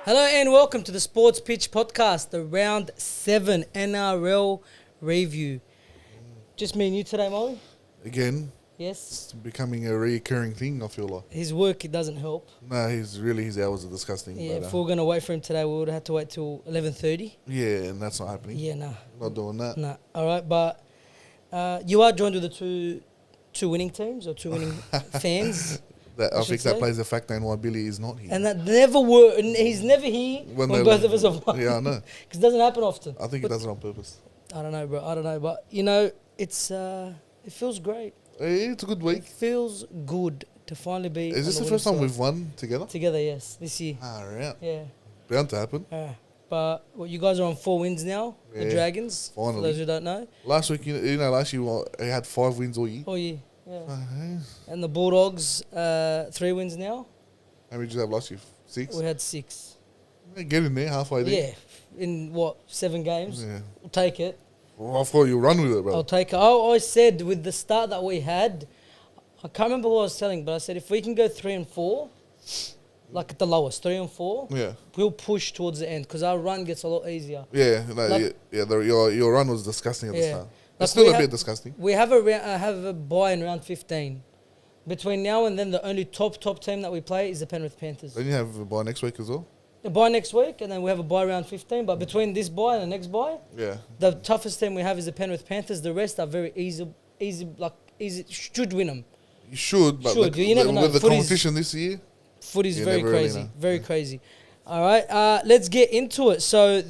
Hello and welcome to the Sports Pitch Podcast, the Round 7 NRL review. Just me and you today, Moey? Again, Yes? it's becoming a recurring thing, I feel like. His work, it doesn't help. No, his hours are disgusting. Yeah, but, if we were going to wait for him today, we would have had to wait till 11:30. yeah, and that's not happening. Yeah, nah. Not doing that. Nah. All right, but you are joined with the two winning teams or two winning fans. I should think that say. plays a factor in why Billy is not here. And that never were, and he's never here when both of us have won. Yeah, I know. Because it doesn't happen often. I think he does it on purpose. I don't know, bro. I don't know. But, you know, it feels great. It's a good It week. feels good to finally be. Is this on the winning first time side. we've won together? Together, yes, this year. Right. Yeah. Bound to happen. But you guys are on 4 wins now, the Yeah, Dragons. finally. For those who don't know. Last week, last year he had 5 wins all year. Oh, yeah. Yeah. Uh, And the Bulldogs, 3 wins now. How many did you have last year? 6? We had 6. Get in there, halfway there. Yeah. In what, 7 games? Yeah. We'll take it. Well, I thought you run with it, bro. I'll take it. I always said with the start that we had, I can't remember what I was telling, but I said if we can go 3 and 4, like at the lowest, 3 and 4, Yeah. we'll push towards the end because our run gets a lot easier. Yeah, no, Like- your run was disgusting at the Yeah. start. Like It's still we a ha- bit disgusting. We have have a bye in round 15. Between now and then, the only top team that we play is the Penrith Panthers. Then you have a bye next week as well. A bye next week, and then we have a bye round 15. But between this bye and the next bye, Yeah. the toughest team we have is the Penrith Panthers. The rest are very easy. Should win them. You should, but Should, you never know. with the Footy's- competition this year, Foot is You very never really crazy, know. very crazy. All right, let's get into it. So,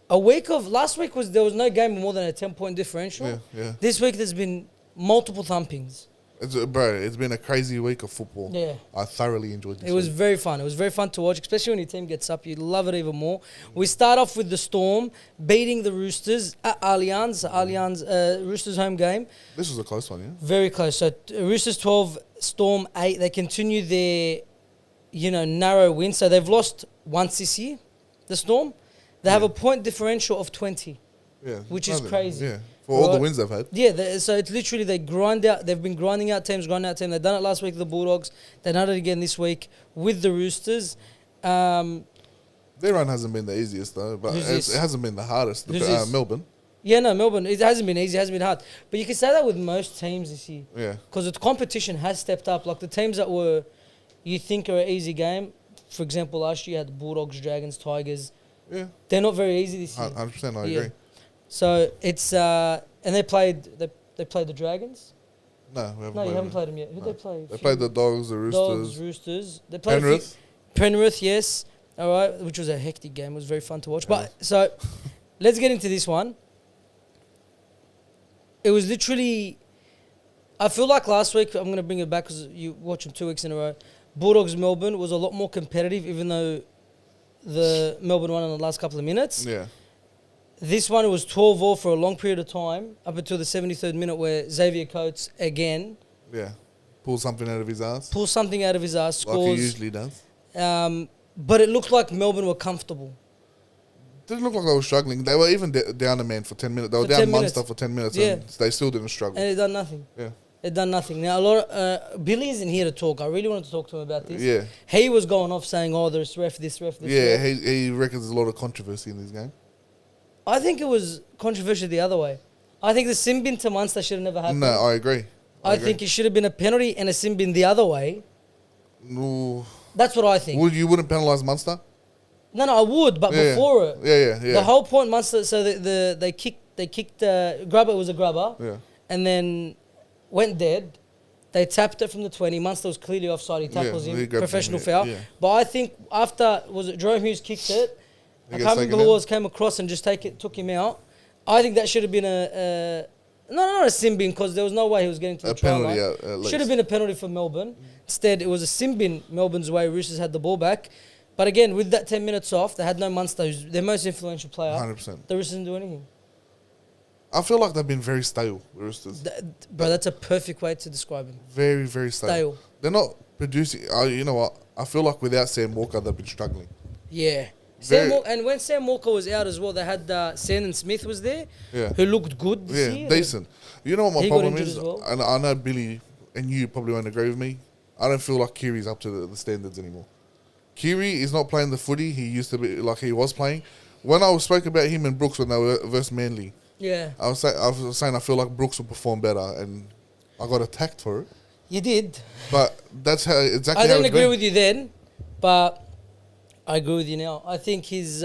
last week there was no game with more than a 10-point differential. yeah. This week there's been multiple thumpings. It's been a crazy week of football. Yeah. I thoroughly enjoyed this It was week. very fun. It was very fun to watch, especially when your team gets up. You love it even more. We start off with the Storm beating the Roosters at Allianz. Roosters home game. This was a close one, yeah? Very close. So Roosters 12, Storm 8. They continue their, narrow win. So they've lost once this year, the Storm. They have a point differential of 20. Yeah. Which is crazy. Yeah. For all the Right. wins they've had. Yeah, so it's literally they've been grinding out teams. They've done it last week with the Bulldogs. They've done it again this week with the Roosters. Their run hasn't been the easiest, though, but Who's it this? hasn't been the hardest. Who's this? Melbourne. Yeah, no, Melbourne. It hasn't been easy. It hasn't been hard. But you can say that with most teams this year. Yeah. Because the competition has stepped up. Like the teams that you think are an easy game. For example, last year you had the Bulldogs, Dragons, Tigers. Yeah. They're not very easy this year. 100%, I Yeah. agree. So it's and they played the Dragons. No, we haven't No, you played haven't them. played them yet. Who No. they play? They played the Dogs, the Roosters, Dogs, Roosters. They played Penrith. Penrith, yes. All right, which was a hectic game. It was very fun to watch. But so let's get into this one. It was literally. I feel like last week, I'm going to bring it back because you watched them 2 weeks in a row. Bulldogs Melbourne was a lot more competitive, even though the Melbourne won in the last couple of minutes. Yeah. This one, it was 12-all for a long period of time, up until the 73rd minute where Xavier Coates, again, Yeah. Pull something out of his ass. pulls something out of his ass, Like he scores. usually does. But it looked like Melbourne were comfortable. Didn't look like they were struggling. They were even down a man for 10 minutes. They were For down 10 Munster minutes. for 10 minutes, Yeah. and they still didn't struggle. And it done nothing. Yeah. It done nothing. Now, a lot of, Billy isn't here to talk. I really wanted to talk to him about this. Yeah. He was going off saying, oh, there's ref, this ref, this Yeah, ref. he reckons there's a lot of controversy in this game. I think it was controversial the other way. I think the sin bin to Munster should have never happened. No, I agree. I think it should have been a penalty and a sin bin the other way. No. That's what I think. You wouldn't penalise Munster? No, I would, but Yeah, before it. Yeah. The whole point Munster, so they kicked grubber, it was a grubber, Yeah. and then went dead. They tapped it from the 20. Munster was clearly offside. He tackles he him. grabbed Professional him, foul. yeah. But I think after, was it Jerome Hughes kicked it? He I gets can't remember taken who it out. was, came across and just took him out. I think that should have been not a sin bin because there was no way he was getting to the A try penalty, line. at least. Should have been a penalty for Melbourne. Instead, it was a sin bin Melbourne's way. Roosters had the ball back. But again, with that 10 minutes off, they had no Munster, who's their most influential player. 100%. The Roosters didn't do anything. I feel like they've been very stale, the Roosters. Bro, that's a perfect way to describe him. Very, very stale. Stale. They're not producing. You know what? I feel like without Sam Walker, they've been struggling. Yeah. Very- And when Sam Walker was out as well, they had Sandon Smith was there, Yeah. who looked good this year. Decent. You know what my He got problem injured is? as well. And I know Billy and you probably won't agree with me. I don't feel like Kiri's up to the standards anymore. Kiri is not playing the footy he used to be, like he was playing. When I spoke about him and Brooks when they were versus Manly, Yeah. I was saying I feel like Brooks will perform better, and I got attacked for it. You did. But that's how exactly. I how didn't it's agree been. with you then, but I agree with you now. I think he's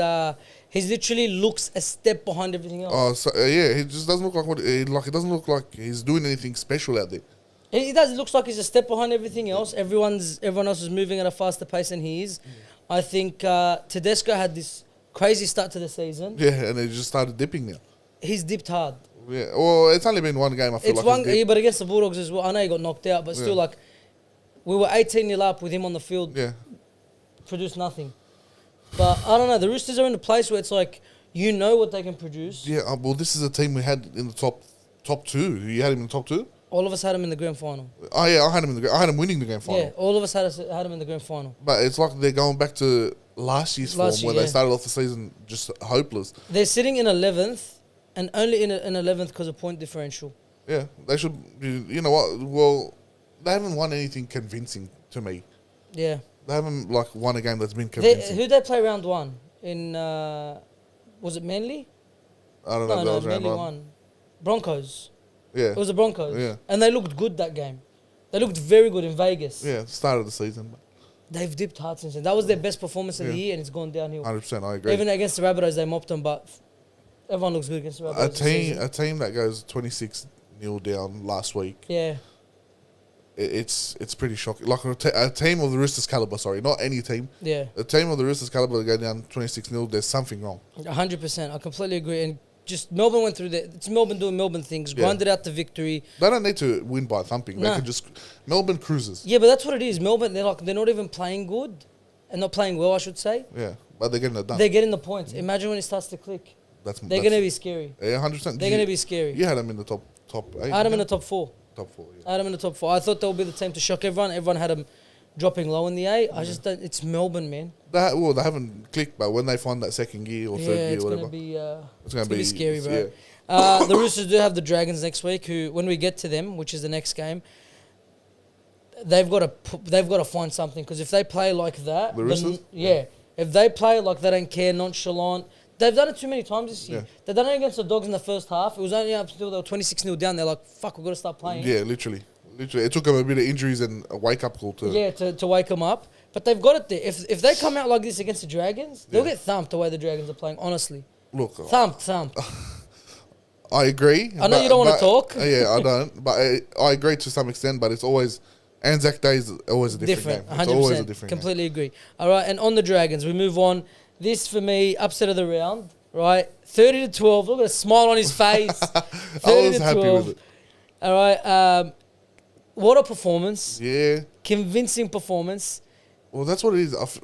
literally looks a step behind everything else. Oh, so, yeah, he just doesn't look like it doesn't look like he's doing anything special out there. He does. It looks like he's a step behind everything else. Everyone else is moving at a faster pace than he is. I think Tedesco had this crazy start to the season. Yeah, and it just started dipping now. He's dipped hard. Yeah, well, it's only been one game. I feel It's like one, he's dipped. but against the Bulldogs as well. I know he got knocked out, but still, like, we were 18-0 up with him on the field. Yeah, Produced nothing. But I don't know. The Roosters are in a place where it's like you know what they can produce. yeah. Well, this is a team we had in the top two. You had him in the top two. All of us had him in the grand final. Oh yeah, I had him winning the grand final. Yeah, all of us had him in the grand final. But it's like they're going back to last year's form where they started off the season just hopeless. They're sitting in 11th, and only in 11th because of point differential. Yeah, they should be, you know what? Well, they haven't won anything convincing to me. Yeah. They haven't like won a game that's been convincing. Who'd they play round one? In, was it Manly? I don't know if that was round Manly one. won. Broncos. Yeah. It was the Broncos. Yeah. And they looked good that game. They looked very good in Vegas. Yeah, start of the season. They've dipped hard since then. That was their best performance of the year, and it's gone downhill. 100%, I agree. Even against the Rabbitohs, they mopped them, but everyone looks good against the Rabbitohs. A team that goes 26-0 down last week. Yeah. It's pretty shocking. Like a team of the Roosters caliber, sorry, not any team. Yeah. A team of the Roosters caliber to go down 26-0, there's something wrong. 100%. I completely agree. And just Melbourne went through that. It's Melbourne doing Melbourne things, grinded out the victory. They don't need to win by thumping. They Nah. can just Melbourne cruises. Yeah, but that's what it is. Melbourne, they're not even playing good, and not playing well, I should say. Yeah, but they're getting it done. They're getting the points. Imagine when it starts to click. They're going to be scary. Yeah, 100%. They're going to be scary. You had them in the top 8. I had them in the top 4. Top 4. Yeah. I had them in the top 4. I thought they would be the team to shock everyone. Everyone had them dropping low in the 8. I just don't. It's Melbourne, man. They haven't clicked, but when they find that second gear or third gear, or whatever, it's going to be scary, bro. Yeah. The Roosters do have the Dragons next week. Who, when we get to them, which is the next game, they've got to find something, because if they play like that, The Roosters? If they play like they don't care, nonchalant, they've done it too many times this year. Yeah. They've done it against the Dogs in the first half. It was only up until they were 26-0 down. They're like, fuck, we've got to start playing. Yeah, literally. It took them a bit of injuries and a wake up call to wake them up. But they've got it there. If they come out like this against the Dragons, they'll get thumped the way the Dragons are playing. Honestly, Look, thumped. I agree. I know you don't want to talk. Yeah, I don't. But I agree to some extent. But it's always Anzac Day is always a different game. It's 100%. always a different Completely agree. All right, and on the Dragons, we move on. This for me, upset of the round. Right, 30-12. Look at a smile on his face. 30 I was to happy 12. with it. All right. What a performance. Yeah. Convincing performance. Well, that's what it is.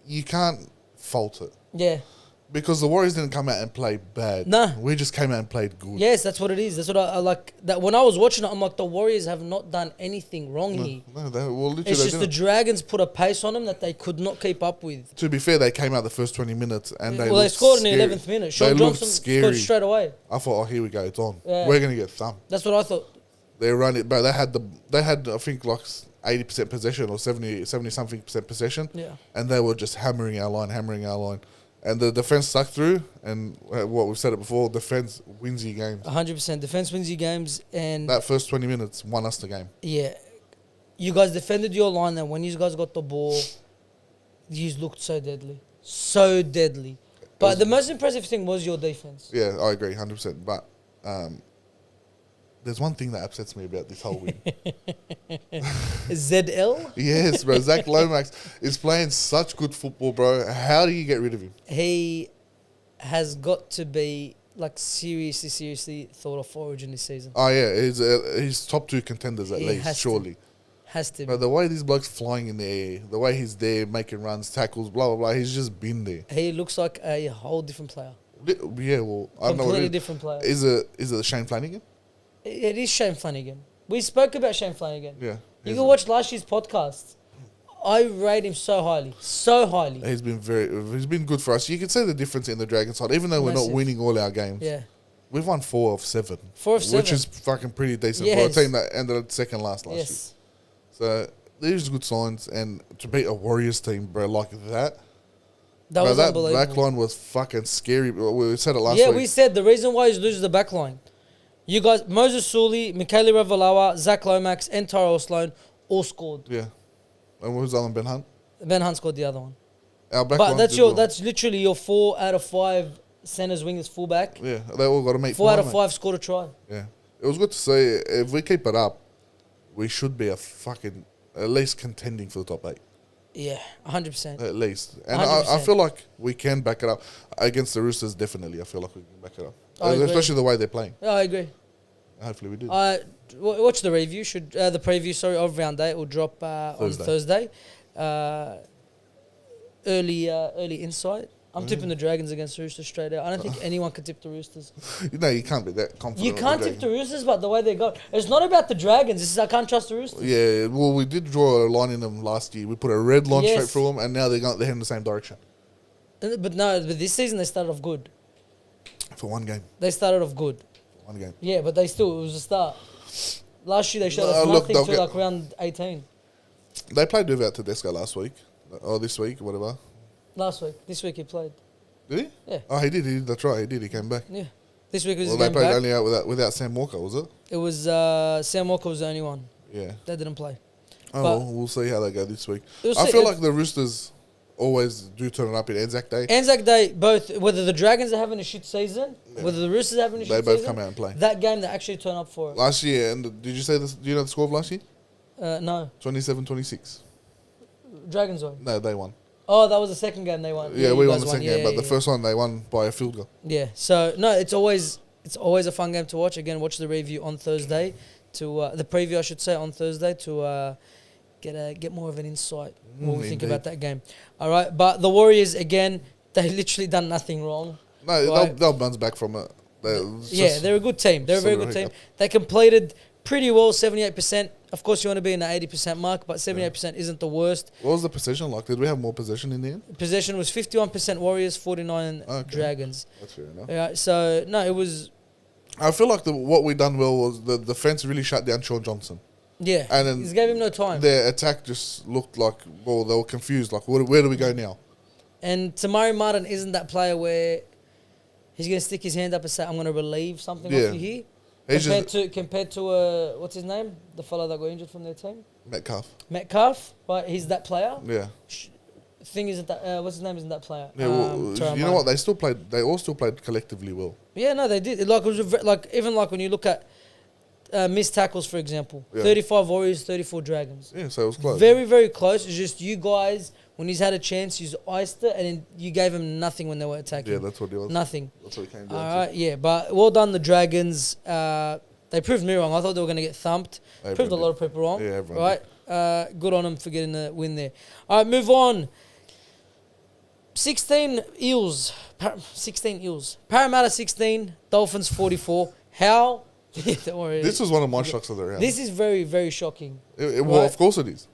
You can't fault it. Yeah. Because the Warriors didn't come out and play bad. Nah. We just came out and played good. Yes, that's what it is. That's what I like. That when I was watching it, I'm like, the Warriors have not done anything wrong here. No, literally It's they just the didn't. Dragons put a pace on them that they could not keep up with. To be fair, they came out the first 20 minutes and they They scored in scary. the 11th minute. They Sean looked Johnson scary. scored straight away. I thought, oh, here we go, it's on. Yeah. We're gonna get thumped. That's what I thought. They run it, but they had I think like 80% possession or 70 something percent possession. Yeah. And they were just hammering our line. And the defense stuck through, and what we've said it before, defense wins you games. 100%. Defense wins you games, and That first 20 minutes won us the game. yeah, you guys defended your line. Then when you guys got the ball, you looked so deadly, But the most impressive thing was your defense. Yeah, I agree, 100%. But there's one thing that upsets me about this whole win. ZL. Yes, bro. Zach Lomax is playing such good football, bro. How do you get rid of him? He has got to be like seriously thought of for Origin this season. Oh, yeah. He's top 2 contenders at He least, has to surely. Has to be. But the way this bloke's flying in the air, the way he's there making runs, tackles, blah, blah, blah, he's just been there. He looks like a whole different player. Yeah, well, I don't know what Completely it is. different player. Is it Shane Flanagan? It is Shane Flanagan. We spoke about Shane Flanagan. Yeah. You can watch last year's podcast. I rate him so highly. He's been good for us. You can see the difference in the Dragons side, even though we're not Massive. winning all our games. Yeah. We've won 4 of 7. 4 of 7. Which is fucking pretty decent for a Yes. team that ended second last year. Yes. So There's good signs, and to beat a Warriors team, bro, like that. That Bro, was that unbelievable. back line was fucking scary. We said it last Yeah, week. we said the reason why he loses the back line. You guys, Moses Sully, Michaela Ravalawa, Zach Lomax, and Tyrell Sloan all scored. Yeah. And what was the other one, Ben Hunt? Ben Hunt scored the other one. Our back But line that's did well. that's literally your 4 out of 5 centers, wingers, fullback. Yeah, they all got to meet 4 out of mate. 5 scored a try. Yeah. It was good to see. If we keep it up, we should be at least contending for the top 8. Yeah, 100%. At least. And 100%. I feel like we can back it up. Against the Roosters, definitely. I feel like we can back it up. I agree. Especially the way they're playing. Yeah, I agree. Hopefully we do. Watch the review. The preview of round 8 will drop on Thursday. Early insight. I'm tipping the Dragons against the Roosters straight out. I don't think anyone can tip the Roosters. You can't be that confident. You can't tip the Roosters, but the way they go. It's not about the Dragons. It's I can't trust the Roosters. Yeah, well, we did draw a line in them last year. We put a red line Yes. straight through them, and now they're heading the same direction. But this season they started off good. For one game. They started off good. One game. Yeah, but it was a start. Last year they showed us Look, nothing till like round 18. They played without Tedesco last week. Or this week, whatever. Last week. This week he played. Did he? Yeah. Oh, he did. That's right. He did. He came back. Yeah. This week was Well, his they game played back. only out without Sam Walker, was it? It was Sam Walker was the only one. Yeah. That didn't play. Oh, But- well, we'll see how they go this week. We'll I see. feel like the Roosters always do turn it up in Anzac Day. Anzac Day, both whether the Dragons are having a shit season, whether the Roosters are having a They shit both season, come out and play. that game they actually turn up for it. Last year, and did you say this? Do you know the score of last year? No, 27-26. Dragons won. No, they won. Oh, that was the second game they won. Yeah, you we won guys the second game, but the yeah. first one they won by a field goal. Yeah, so no, it's always a fun game to watch. Again, watch the review on Thursday the preview I should say on Thursday to get more of an insight what we think Indeed. about that game. All right, but the Warriors again, they literally done nothing wrong. No, Right. they'll bounce back from it. They're a good team. They're a very sort good of team. hiccup. They completed pretty well, 78%. Of course, you want to be in the 80% mark, but 78% isn't the worst. What was the possession like? Did we have more possession in the end? Possession was 51% Warriors, 49 Okay. Dragons. That's fair enough. Yeah, so no, it was I feel like what we done well was the defense really shut down Sean Johnson. yeah. And then He gave him no time. Their attack just looked like, well, they were confused. Like, where do we go now? And Tamari Martin isn't that player where he's going to stick his hand up and say, "I'm going to relieve something Yeah. off you here." He's Compared to what's his name, the fellow that got injured from their team, Metcalf. Metcalf. Right, he's that player. Yeah. Thing isn't that what's his name isn't that player. Yeah, well, Tyrone you know what? Martin. They all still played collectively well. Yeah, no, they did. Like it was even like when you look at missed tackles, for example, Yeah. 35 Warriors, 34 Dragons. Yeah, so it was close. Very, very close. It's just you guys, when he's had a chance, you iced it, and then you gave him nothing when they were attacking. Yeah, that's what it was. Nothing. That's what it came All down right, yeah, but well done, the Dragons. They proved me wrong. I thought they were going to get thumped. Everyone Proved a did. lot of people wrong. Yeah, everyone right. Good on them for getting the win there. All right, move on. 16 Eels. 16 Eels. Parramatta 16, Dolphins 44. How? Don't worry. This was one of my shocks of the round. This is very, very shocking. Well, right. of course it is.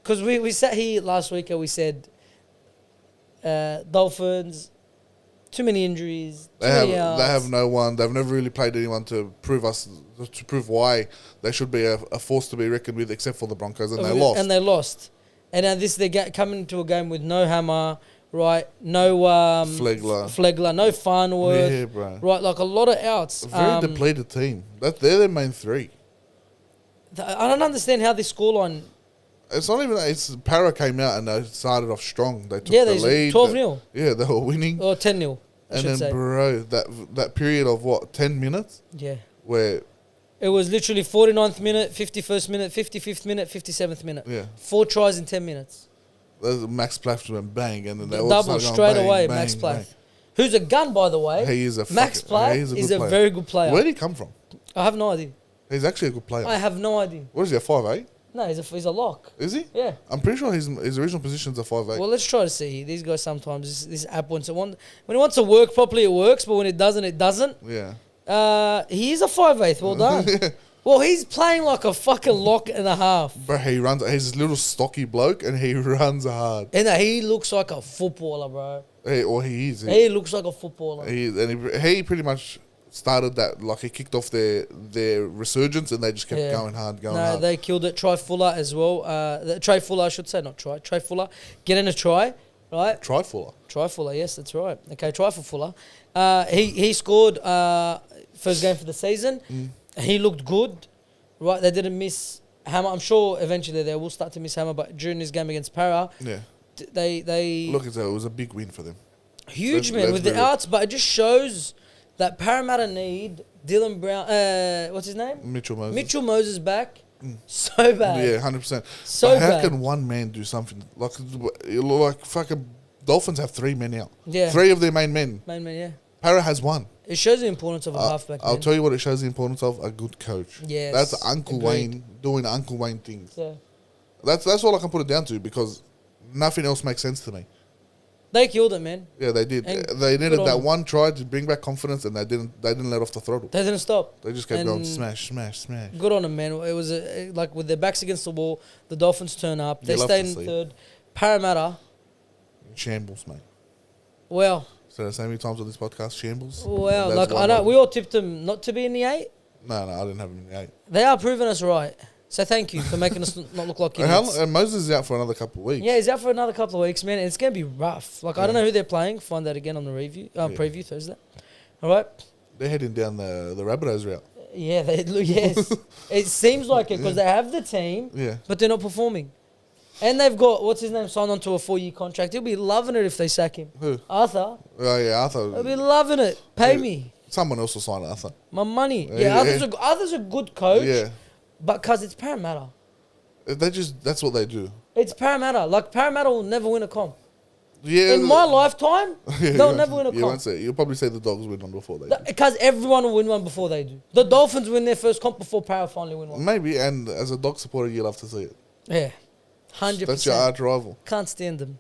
Because we sat here last week and we said Dolphins, too many injuries, too many outs. They have no one. They've never really played anyone to prove why they should be a force to be reckoned with, except for the Broncos, and they lost. And they lost. And now they're coming into a game with no Hammer, right? No Flegler, no Farnworth, Yeah, bro. right? Like a lot of outs. A very depleted team. They're their main three. I don't understand how this scoreline. It's not even that. It's Para came out and they started off strong. They took Yeah, the there's lead. 12-0. Yeah, they were winning. Or 10-0, I And should then, say. bro, that period of 10 minutes Yeah. where, It was literally 49th minute, 51st minute, 55th minute, 57th minute. yeah, 4 tries in 10 minutes. there's Max Plath went bang, and then they all Double started going straight bang, away, bang, Max bang. Plath. Who's a gun, by the way. He is a Max fucking- Plath he's a is good a player. very good player. Where did he come from? I have no idea. He's actually a good player. I have no idea. What is he, a 5'8"? No, he's a lock. Is he? Yeah. I'm pretty sure his original position's a 5'8". Well, let's try to see. These guys sometimes, this app wants to when it wants to work properly, it works, but when it doesn't, it doesn't. Yeah. He is a 5'8". Well done. Well, he's playing like a fucking lock and a half. Bro, he runs. He's a little stocky bloke, and he runs hard. And he looks like a footballer, bro. He is. He looks like a footballer. He pretty much started that, like he kicked off their resurgence, and they just kept going hard. No, they killed it. Trey Fuller as well. Trey Fuller, I should say, not Try. Trey Fuller, getting a try, right? Try Fuller. Try Fuller, yes, that's right. Okay, try for Fuller. He scored first game for the season. He looked good, right? They didn't miss Hammer. I'm sure eventually they will start to miss Hammer, but during this game against Para, they look at that. It was a big win for them. Huge, man, with the outs, but it just shows that Parramatta need Dylan Brown. What's his name? Mitchell Moses. Mitchell Moses back. So bad. Yeah, 100%. So but how bad. can one man do something like fucking Dolphins have 3 men out? Yeah. 3 of their main men. Yeah. Para has 1. It shows the importance of a halfback. I'll tell you what it shows the importance of: a good coach. Yes, that's Uncle agreed. Wayne doing Uncle Wayne things. Yeah. That's all I can put it down to, because nothing else makes sense to me. They killed it, man. Yeah, they did. And They needed that them. one try to bring back confidence, and they didn't let off the throttle. They didn't stop. They just kept going smash. Good on them, man. It was like with their backs against the wall, the Dolphins turn up. They You love stayed to in see. third. Parramatta, Shambles, mate. well, So the same many times on this podcast, shambles. like That's I one know of we them. all tipped them not to be in the 8. No, I didn't have him in the 8. They are proving us right. So thank you for making us not look like idiots. And Moses is out for another couple of weeks. Yeah, he's out for another couple of weeks, man. And it's going to be rough. Like, I don't know who they're playing. Find that again on the preview Thursday. All right? They're heading down the Rabbitohs route. Yeah, yes. It seems like it because they have the team, but they're not performing. And they've got, what's his name, signed onto a 4-year contract. He'll be loving it if they sack him. Who? Arthur. Oh, yeah, Arthur. He'll be loving it. Pay me. Someone else will sign Arthur. My money. Yeah, Arthur's a good coach. Yeah. But because it's Parramatta. That's what they do. It's Parramatta. Like, Parramatta will never win a comp. Yeah. In my lifetime, they'll never win a You comp. won't say. You'll probably say the Dogs win one before they do. Because everyone will win one before they do. The Dolphins win their first comp before Para finally win one. Maybe, and as a Dog supporter, you love to see it. Yeah. 100%. That's your arch rival. Can't stand them.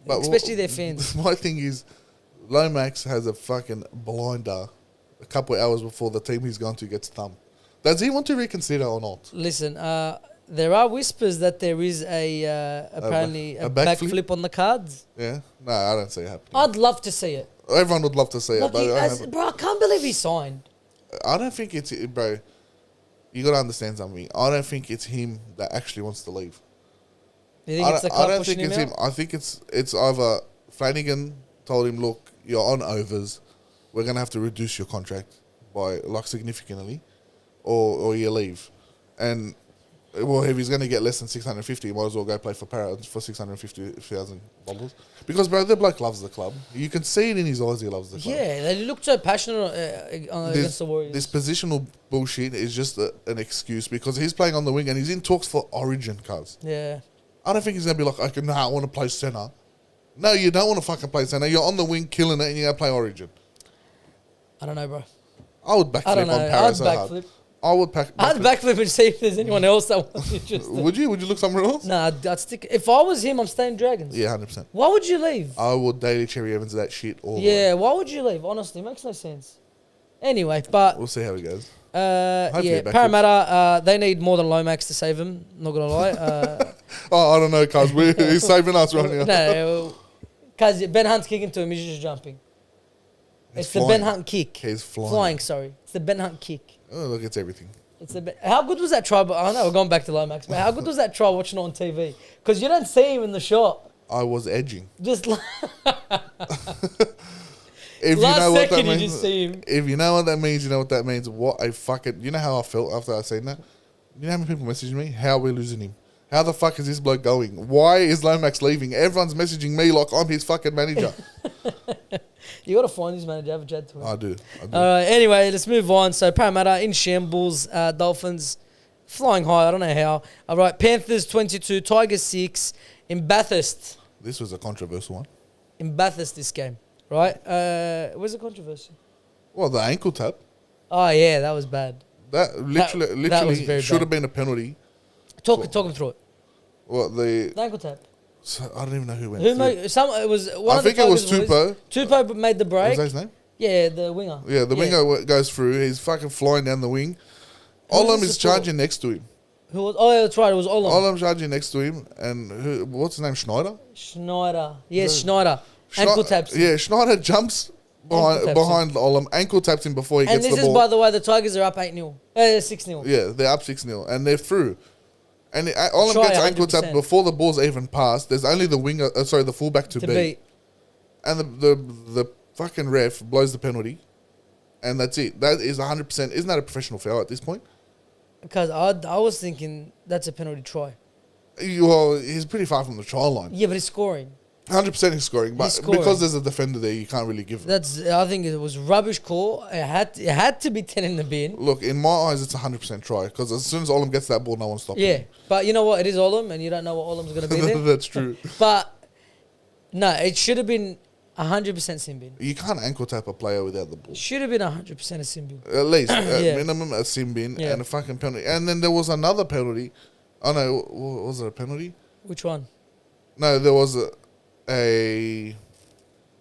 But Especially their fans. My thing is, Lomax has a fucking blinder a couple of hours before the team he's going to gets thumped. Does he want to reconsider or not? Listen, there are whispers that there is apparently a backflip on the cards. Yeah? No, I don't see it happening. I'd love to see it. Everyone would love to see Like it. bro, I can't believe he signed. I don't think it's... Bro, you got to understand something. I don't think it's him that actually wants to leave. You think it's the I club don't pushing think it's him him. out? I think it's either Flanagan told him, look, you're on overs. We're going to have to reduce your contract by significantly, or you leave. And well, if he's going to get less than 650, he might as well go play for Para for $650,000. Because bro, the bloke loves the club. You can see it in his eyes. He loves the club. Yeah, they looked so passionate against the Warriors. This positional bullshit is just an excuse because he's playing on the wing and he's in talks for Origin, cuz. Yeah. I don't think he's going to be like, okay, I want to play centre. No, you don't want to fucking play centre. You're on the wing killing it and you're going to play Origin. I don't know, bro. I would backflip on Para so hard. I would I'd backflip and see if there's anyone else that was interested. Would you? Would you look somewhere else? Nah, I'd stick. If I was him, I'm staying Dragons. Yeah, 100%. Why would you leave? I would daily Cherry Evans that shit all the way. Yeah, why would you leave? Honestly, it makes no sense. Anyway, but We'll see how it goes. yeah, it backflips. Parramatta, they need more than Lomax to save him. Not gonna lie. Oh, I don't know, cuz he's saving us right now. No, because Ben Hunt's kicking to him. He's just jumping. It's the Ben Hunt kick. He's flying. Flying, sorry. It's the Ben Hunt kick. Oh, look, it's everything. How good was that try? But I know we're going back to Lomax, but how good was that try watching it on TV? Because you don't see him in the shot. I was edging. Just If last you know what that second, you means, just see him. if you know what that means, you know what that means. What a fucking... You know how I felt after I seen that? You know how many people messaged me? How are we losing him? How the fuck is this bloke going? Why is Lomax leaving? Everyone's messaging me like I'm his fucking manager. You got to find his manager. Have a chat to him. I do. Anyway, let's move on. So Parramatta in shambles. Dolphins flying high. I don't know how. All right, Panthers 22, Tigers 6 in Bathurst. This was a controversial one. In Bathurst, this game, right? Where's the controversy? Well, the ankle tap. Oh yeah, that was bad. That literally very should have been a penalty. Talk him through it. What the Ankle tap. I don't even know who went. Who through. made it was one I of the think it was Tigers Tupou. Tupou made the break. Was that his name? Yeah, the winger. Yeah, the winger goes through. He's fucking flying down the wing. Who was Olam the is support? charging next to him. Who was? Oh, yeah, that's right. It was Olam. Olam charging next to him, and what's his name? Schneider. Schneider. Yes, Schneider. Ankle taps. Yeah, Schneider jumps behind Olam. Ankle taps him before he And gets the this is, ball. by the way, the Tigers are up 8-0. 6-0. Yeah, they're up 6-0 and they're through. And Olam Try gets ankle 100%. tapped before the ball's even passed. There's only the winger, the fullback to beat. And the fucking ref blows the penalty. And that's it. That is 100%. Isn't that a professional foul at this point? Because I was thinking that's a penalty try. Well, he's pretty far from the try line. Yeah, but he's scoring. 100% he's scoring. But because there's a defender there, you can't really give it. I think it was rubbish call. It had to be 10 in the bin. Look, in my eyes, it's 100% try. Because as soon as Olam gets that ball, no one's stopping him. But you know what? It is Olam, and you don't know what Olam's going to be there. That's true. But, no, it should have been 100% sin bin. You can't ankle tap a player without the ball. Should have been 100% a sin bin. At least, at minimum, a sin bin and a fucking penalty. And then there was another penalty. Oh, no, was it a penalty? Which one? No, there was a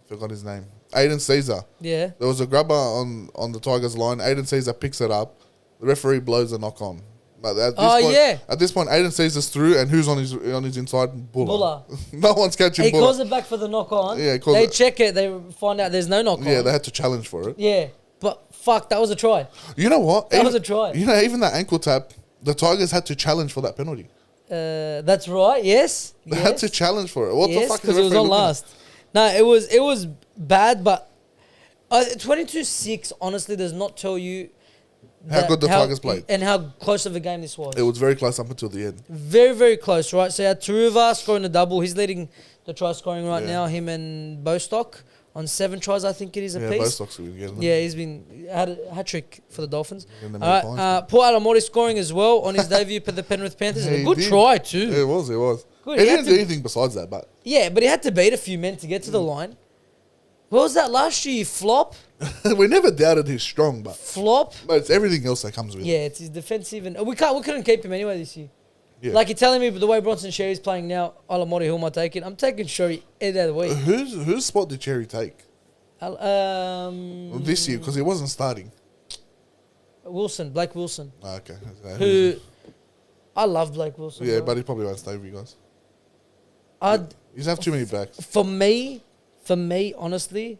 forgot his name. Aiden Caesar. Yeah. There was a grubber on the Tigers line. Aiden Caesar picks it up. The referee blows a knock on. But at this point, Aiden Caesar's through, and who's on his inside? Buller. No one's catching Buller. He calls it back for the knock on. Yeah, they check it. They find out there's no knock on. Yeah, they had to challenge for it. Yeah, but fuck, that was a try. You know what? That was a try. You know, even that ankle tap, the Tigers had to challenge for that penalty. That's right. Yes. They had to challenge for it. What the fuck? Because it was on last. No, it was bad, but 22-6 honestly does not tell you how good the Tigers played and how close of a game this was. It was very close up until the end. Very, very close, right? So you had Taruva scoring the double. He's leading the try scoring right now. Him and Bostock on 7 tries, I think it is apiece. Bostock's been getting them. Yeah, he's had a hat trick for the Dolphins. All right, Paul Alamori scoring as well on his debut for the Penrith Panthers. A good try too. It was. Good. He didn't do anything besides that, but but he had to beat a few men to get to the line. What was that last year? Flop? We never doubted his strong, but flop. But it's everything else that comes with it. Yeah, it's his defensive, and we couldn't keep him anyway this year. Yeah. Like you're telling me, but the way Bronson Sherry's playing now, Alamori, who am I taking? I'm taking Sherry any day of the week. Whose spot did Cherry take? This year, because he wasn't starting. Blake Wilson. Oh, okay. Who I love Blake Wilson. Yeah, bro. but he probably won't stay with you guys. He's have too many backs. For me, honestly,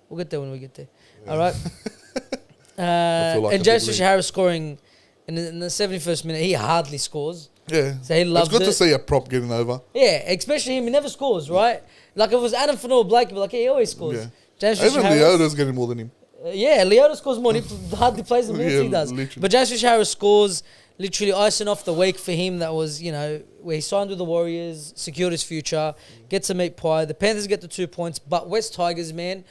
we'll get there when we get there. Yeah. All right. And James Fisher-Harris scoring in the 71st minute, he hardly scores. Yeah. So he loves it. It's good to see a prop getting over. Yeah, especially him. He never scores, right? Like if it was Adam Fanor Blake, he'd be like, he always scores. Yeah. James Even Leota's getting more than him. Leota scores more. He hardly plays the minutes he does. Literally. But James Fisher-Harris scores, literally icing off the week for him. That was, where he signed with the Warriors, secured his future, gets to meet Pie. The Panthers get the 2 points, but West Tigers, man,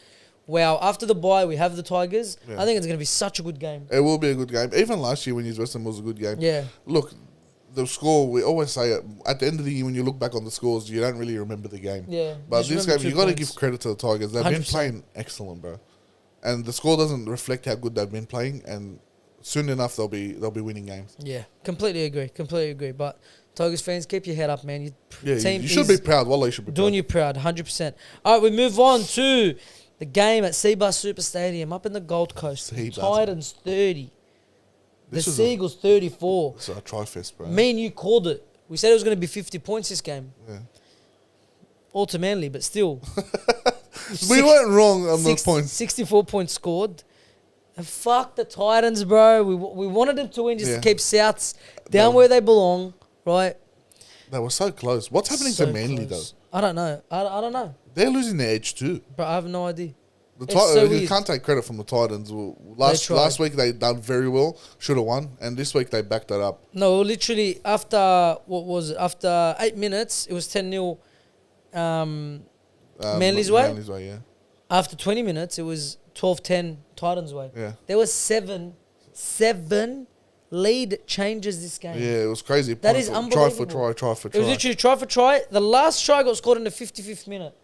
wow. After the bye, we have the Tigers. Yeah. I think it's going to be such a good game. It will be a good game. Even last year when East Western was a good game. Yeah. Look, the score, we always say it, at the end of the year when you look back on the scores, you don't really remember the game. Yeah. But this game, you got to give credit to the Tigers. They've 100%. been playing excellent, bro. And the score doesn't reflect how good they've been playing, and soon enough they'll be winning games. Yeah, completely agree. But Tigers fans, keep your head up, man. You should be proud. Wallah, you should be doing you proud, 100%. All right, we move on to the game at Seabus Super Stadium up in the Gold Coast. Titans 30. The Seagulls 34. It's a try-fest, bro. Me and you called it. We said it was going to be 50 points this game. Yeah. All to Manly, but still. We weren't wrong on those points. 64 points scored. And fuck the Titans, bro. We wanted them to win just to keep Souths down where they belong, right? They were so close. What's happening to Manly, though? I don't know. I don't know. They're losing their edge, too. But I have no idea. You can't take credit from the Titans. Last week they done very well, should have won, and this week they backed that up. No, literally after 8 minutes, it was 10-0 Manly's way. Manly's way, yeah. After 20 minutes, it was 12-10 Titans' way. Yeah. There was seven lead changes this game. Yeah, it was crazy. That is unbelievable. Try for try. It was literally try for try. The last try got scored in the 55th minute.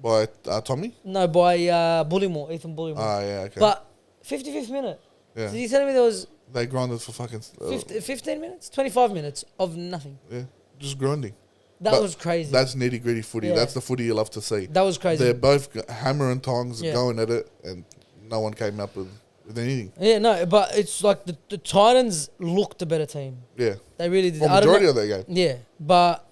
By Tommy? No, by Bullymore, Ethan Bullymore. Ah, yeah, okay. But 55th minute. Yeah. So you telling me there was... They grinded for fucking... 15 minutes? 25 minutes of nothing. Yeah, just grinding. That was crazy. That's nitty-gritty footy. Yeah. That's the footy you love to see. That was crazy. They're both hammer and tongs going at it, and no one came up with anything. Yeah, no, but it's like the Titans looked a better team. Yeah. They really did. For majority of that game. Yeah, but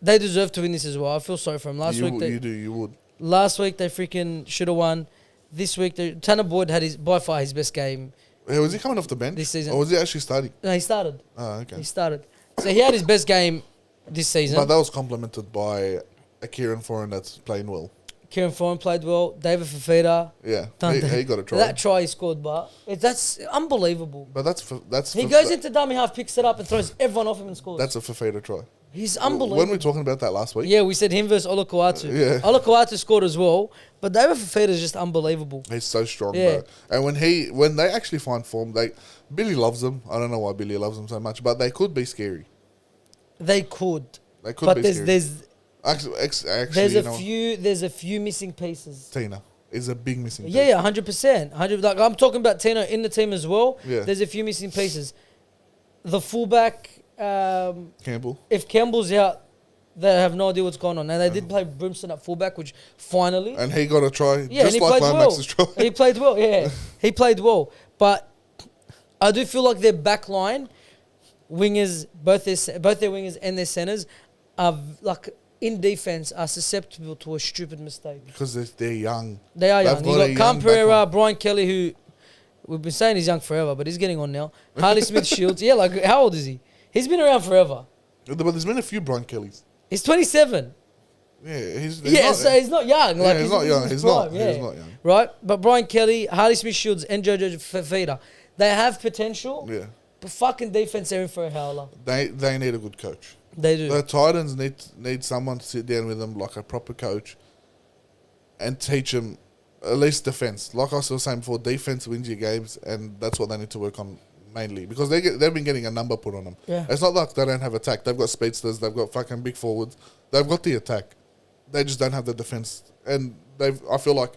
they deserve to win this as well. I feel sorry for them. You would. Last week they freaking should have won. this week, Tanner Boyd had by far his best game Hey, was he coming off the bench this season. or was he actually starting? No, he started. Oh, okay. He started. So he had his best game this season. But that was complemented by a Kieran Foran that's playing well. Kieran Foran played well. David Fafita. Yeah, Done he got a try. That try he scored, but that's unbelievable. But that's He goes into dummy half, picks it up, and throws everyone off him and scores. That's a Fafita try. He's unbelievable. When we were talking about that last week, Yeah, we said him versus Olukwatu. Yeah. Olukwatu scored as well, but David Fafita is just unbelievable. he's so strong, Yeah. bro. And when they actually find form, Billy loves them. I don't know why Billy loves them so much, but they could be scary. They could. They could But be there's scary. there's a few missing pieces. Tina is a big missing piece. Yeah, 100%. Like I'm talking about Tino in the team as well. Yeah. There's a few missing pieces. The fullback, Campbell. if Campbell's out, they have no idea what's going on. And they did play Brimson at fullback, which finally, And he got a try, yeah, and just he like played well. Lomax's try. He played well. Yeah, he played well. But I do feel like their back line, wingers, both their wingers and their centers, are like in defense are susceptible to a stupid mistake. Because they're young. They are They've young. got You a got Cam young Pereira, backline. Brian Kelly, who we've been saying he's young forever, but he's getting on now. Harley Smith Shields, yeah, like how old is he? He's been around forever. But there's been a few Brian Kellys. He's 27. Yeah, he's So he's not young. Like he's not young. in his He's not. prime, yeah. He's not young. Right? But Brian Kelly, Harley Smith Shields, and Jojo Fafita, they have potential, Yeah, but fucking defense are in for a howler. they need a good coach. They do. The Titans need someone to sit down with them like a proper coach and teach them at least defense. Like I was saying before, defense wins your games, and that's what they need to work on mainly because they've been getting a number put on them. Yeah. It's not like they don't have attack. They've got speedsters. They've got fucking big forwards. They've got the attack. They just don't have the defense, and I feel like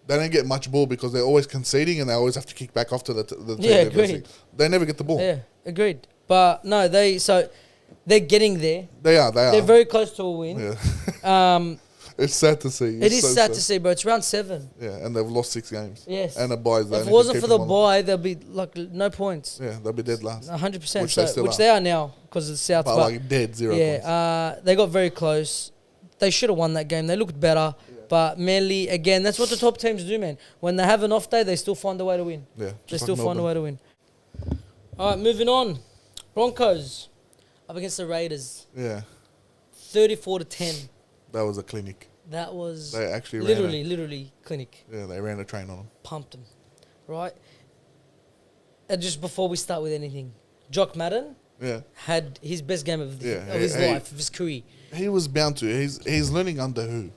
they don't get much ball because they're always conceding and they always have to kick back off to the team. Yeah, they're agreed. versing. They never get the ball. Yeah, agreed. But no, they're getting there. They are. They're very close to a win. Yeah. It's sad to see. It is sad to see, bro. It's round 7. Yeah, and they've lost 6 games. Yes. And a bye. If it wasn't for the bye, there'll be like no points. Yeah, they'll be dead last. 100%. Which they still which are. they are now because of the South. But like dead 0 points. They got very close. They should have won that game. They looked better. But Manly, again, that's what the top teams do, man. When they have an off day, they still find a way to win. Yeah, They still find a way to win. All right, moving on. Broncos up against the Raiders. Yeah, 34-10. that was a clinic. That was They actually literally clinic. Yeah, they ran a train on them. Pumped them. Right? And just before we start with anything, Jock Madden Yeah, had his best game of Yeah, his hey. life, of his career. he was bound to. He's learning under who?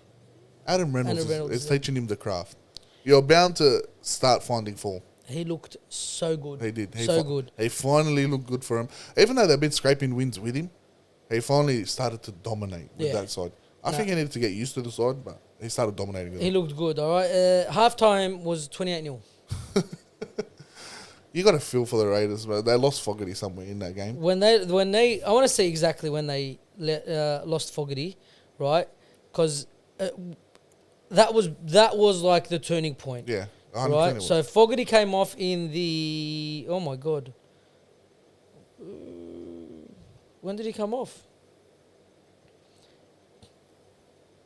Adam Reynolds, is yeah. teaching him the craft. You're bound to start finding form. He looked so good. He did. Good. He finally looked good for him. Even though they've been scraping wins with him, he finally started to dominate with that side. I think he needed to get used to the side, but he started dominating with He it. looked good, all right. Halftime was 28-0. You got to feel for the Raiders, but they lost Fogarty somewhere in that game. When they, I want to see exactly when they lost Fogarty, right? Because that was like the turning point. Yeah, 100% Right. it was. So Fogarty came off in the my god. When did he come off?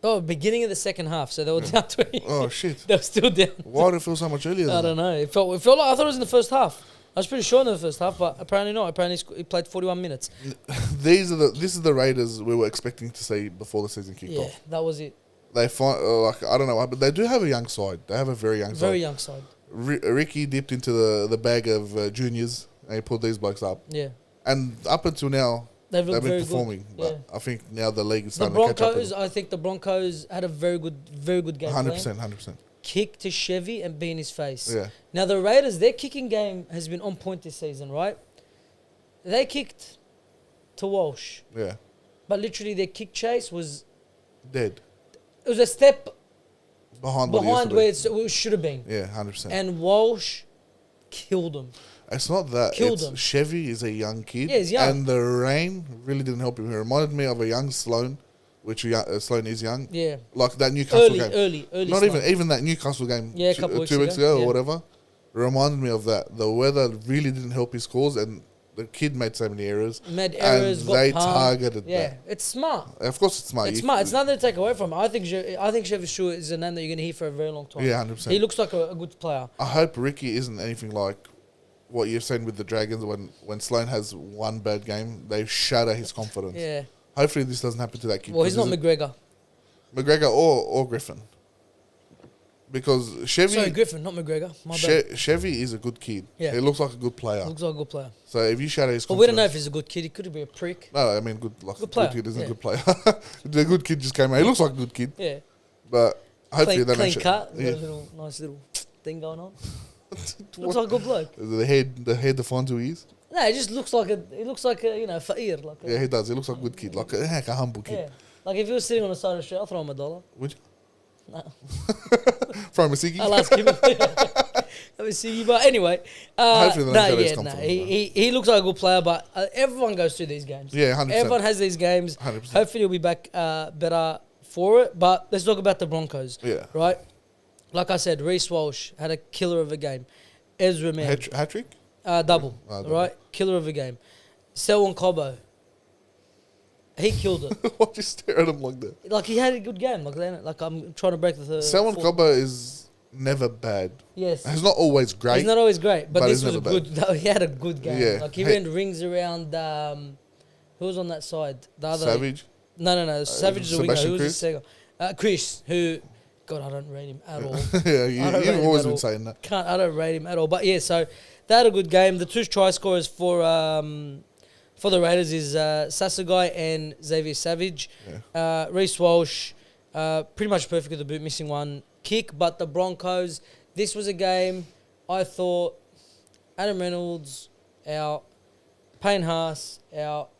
Oh, beginning of the second half. So they were down 20. Oh shit! They were still down. Why did it feel so much earlier? I don't know. It felt like I thought it was in the first half. I was pretty sure in the first half, but apparently not. Apparently he played 41 minutes. This is the Raiders we were expecting to see before the season kicked Yeah, off. that was it. They find like I don't know, but they do have a young side. They have a very young Very side. young side. Ricky dipped into the bag of juniors and he pulled these blokes up. Yeah. And up until now, They've they've looked been very performing. good. But I think now the league is The starting to catch up. Broncos, I think the Broncos had a very good game 100%, plan. 100%. Kick to Chevy and be in his face. Yeah. Now the Raiders, their kicking game has been on point this season, right? They kicked to Walsh, Yeah. but literally their kick chase was Dead. it was a step Behind where it should have been, Yeah, 100%. and Walsh killed him. It's not that. Killed It's him. Chevy is a young kid. Yeah, he's young. And the rain really didn't help him. He reminded me of a young Sloan, which Sloan is young. Yeah, Like that Newcastle game. early. Not start. even that Newcastle game. Yeah, a couple 2 weeks weeks ago yeah. or whatever. Reminded me of that. The weather really didn't help his cause, and The kid made so many errors. Made errors, got they pumped. targeted Yeah, that. it's smart. Of course, it's smart. It's smart. It's nothing to take away from it. I think Chevy Stewart is a name that you're going to hear for a very long time. Yeah, 100%. He looks like a good player. I hope Ricky isn't anything like what you've seen with the Dragons when Sloane has one bad game, they shatter his confidence. Yeah. Hopefully this doesn't happen to that kid. Well, he's not McGregor. McGregor or Griffin. Because Chevy... Sorry, Griffin, not McGregor. My bad. Chevy is a good kid. Yeah. He looks like a good player. Looks like a good player. So if you shatter his But confidence... we don't know if he's a good kid. He could be a prick. No, I mean, good player. kid isn't Yeah. a good player. The good kid just came out. He looks like a good kid. Yeah. But hopefully they clean don't... cut. Yeah. Got a nice little thing going on. Looks like a good bloke. The head defines who he is. No, he just looks like a fa'ir. Like Yeah, he does. He looks like a good kid. Like a humble kid. yeah. Like if he was sitting on the side of the street, I'll throw him $1. Would you? No. Throw him a ciggy? I'll ask him. Let me see. But anyway, Hopefully they don't show his confidence, he looks like a good player, but everyone goes through these games. Yeah, 100%. Everyone has these games. 100%. Hopefully he'll be back better for it. But let's talk about the Broncos. Yeah. Right? Like I said, Reece Walsh had a killer of a game. Ezra Mann. Hat-trick? Double. Double. Right? Killer of a game. Selwyn Cobbo. He killed it. Why'd you stare at him like that? Like he had a good game. Like I'm trying to break the. Selwyn fourth. Cobbo is never bad. Yes. He's not always great. He's not always great, but this he's was a never good. He had a good game. Yeah. Like he ran rings around. Who was on that side? The other Savage? No. Savage is a winger. Sebastian Who was Chris? the second? Chris, who, God, I don't rate him at all. Yeah, I don't rate you've him always at been all. saying that. I don't rate him at all. But yeah, so they had a good game. The two try scorers for the Raiders is Sasagai and Xavier Savage. Yeah. Reece Walsh, pretty much perfect with the boot, missing one kick. But the Broncos, this was a game I thought Adam Reynolds out, Payne Haas out.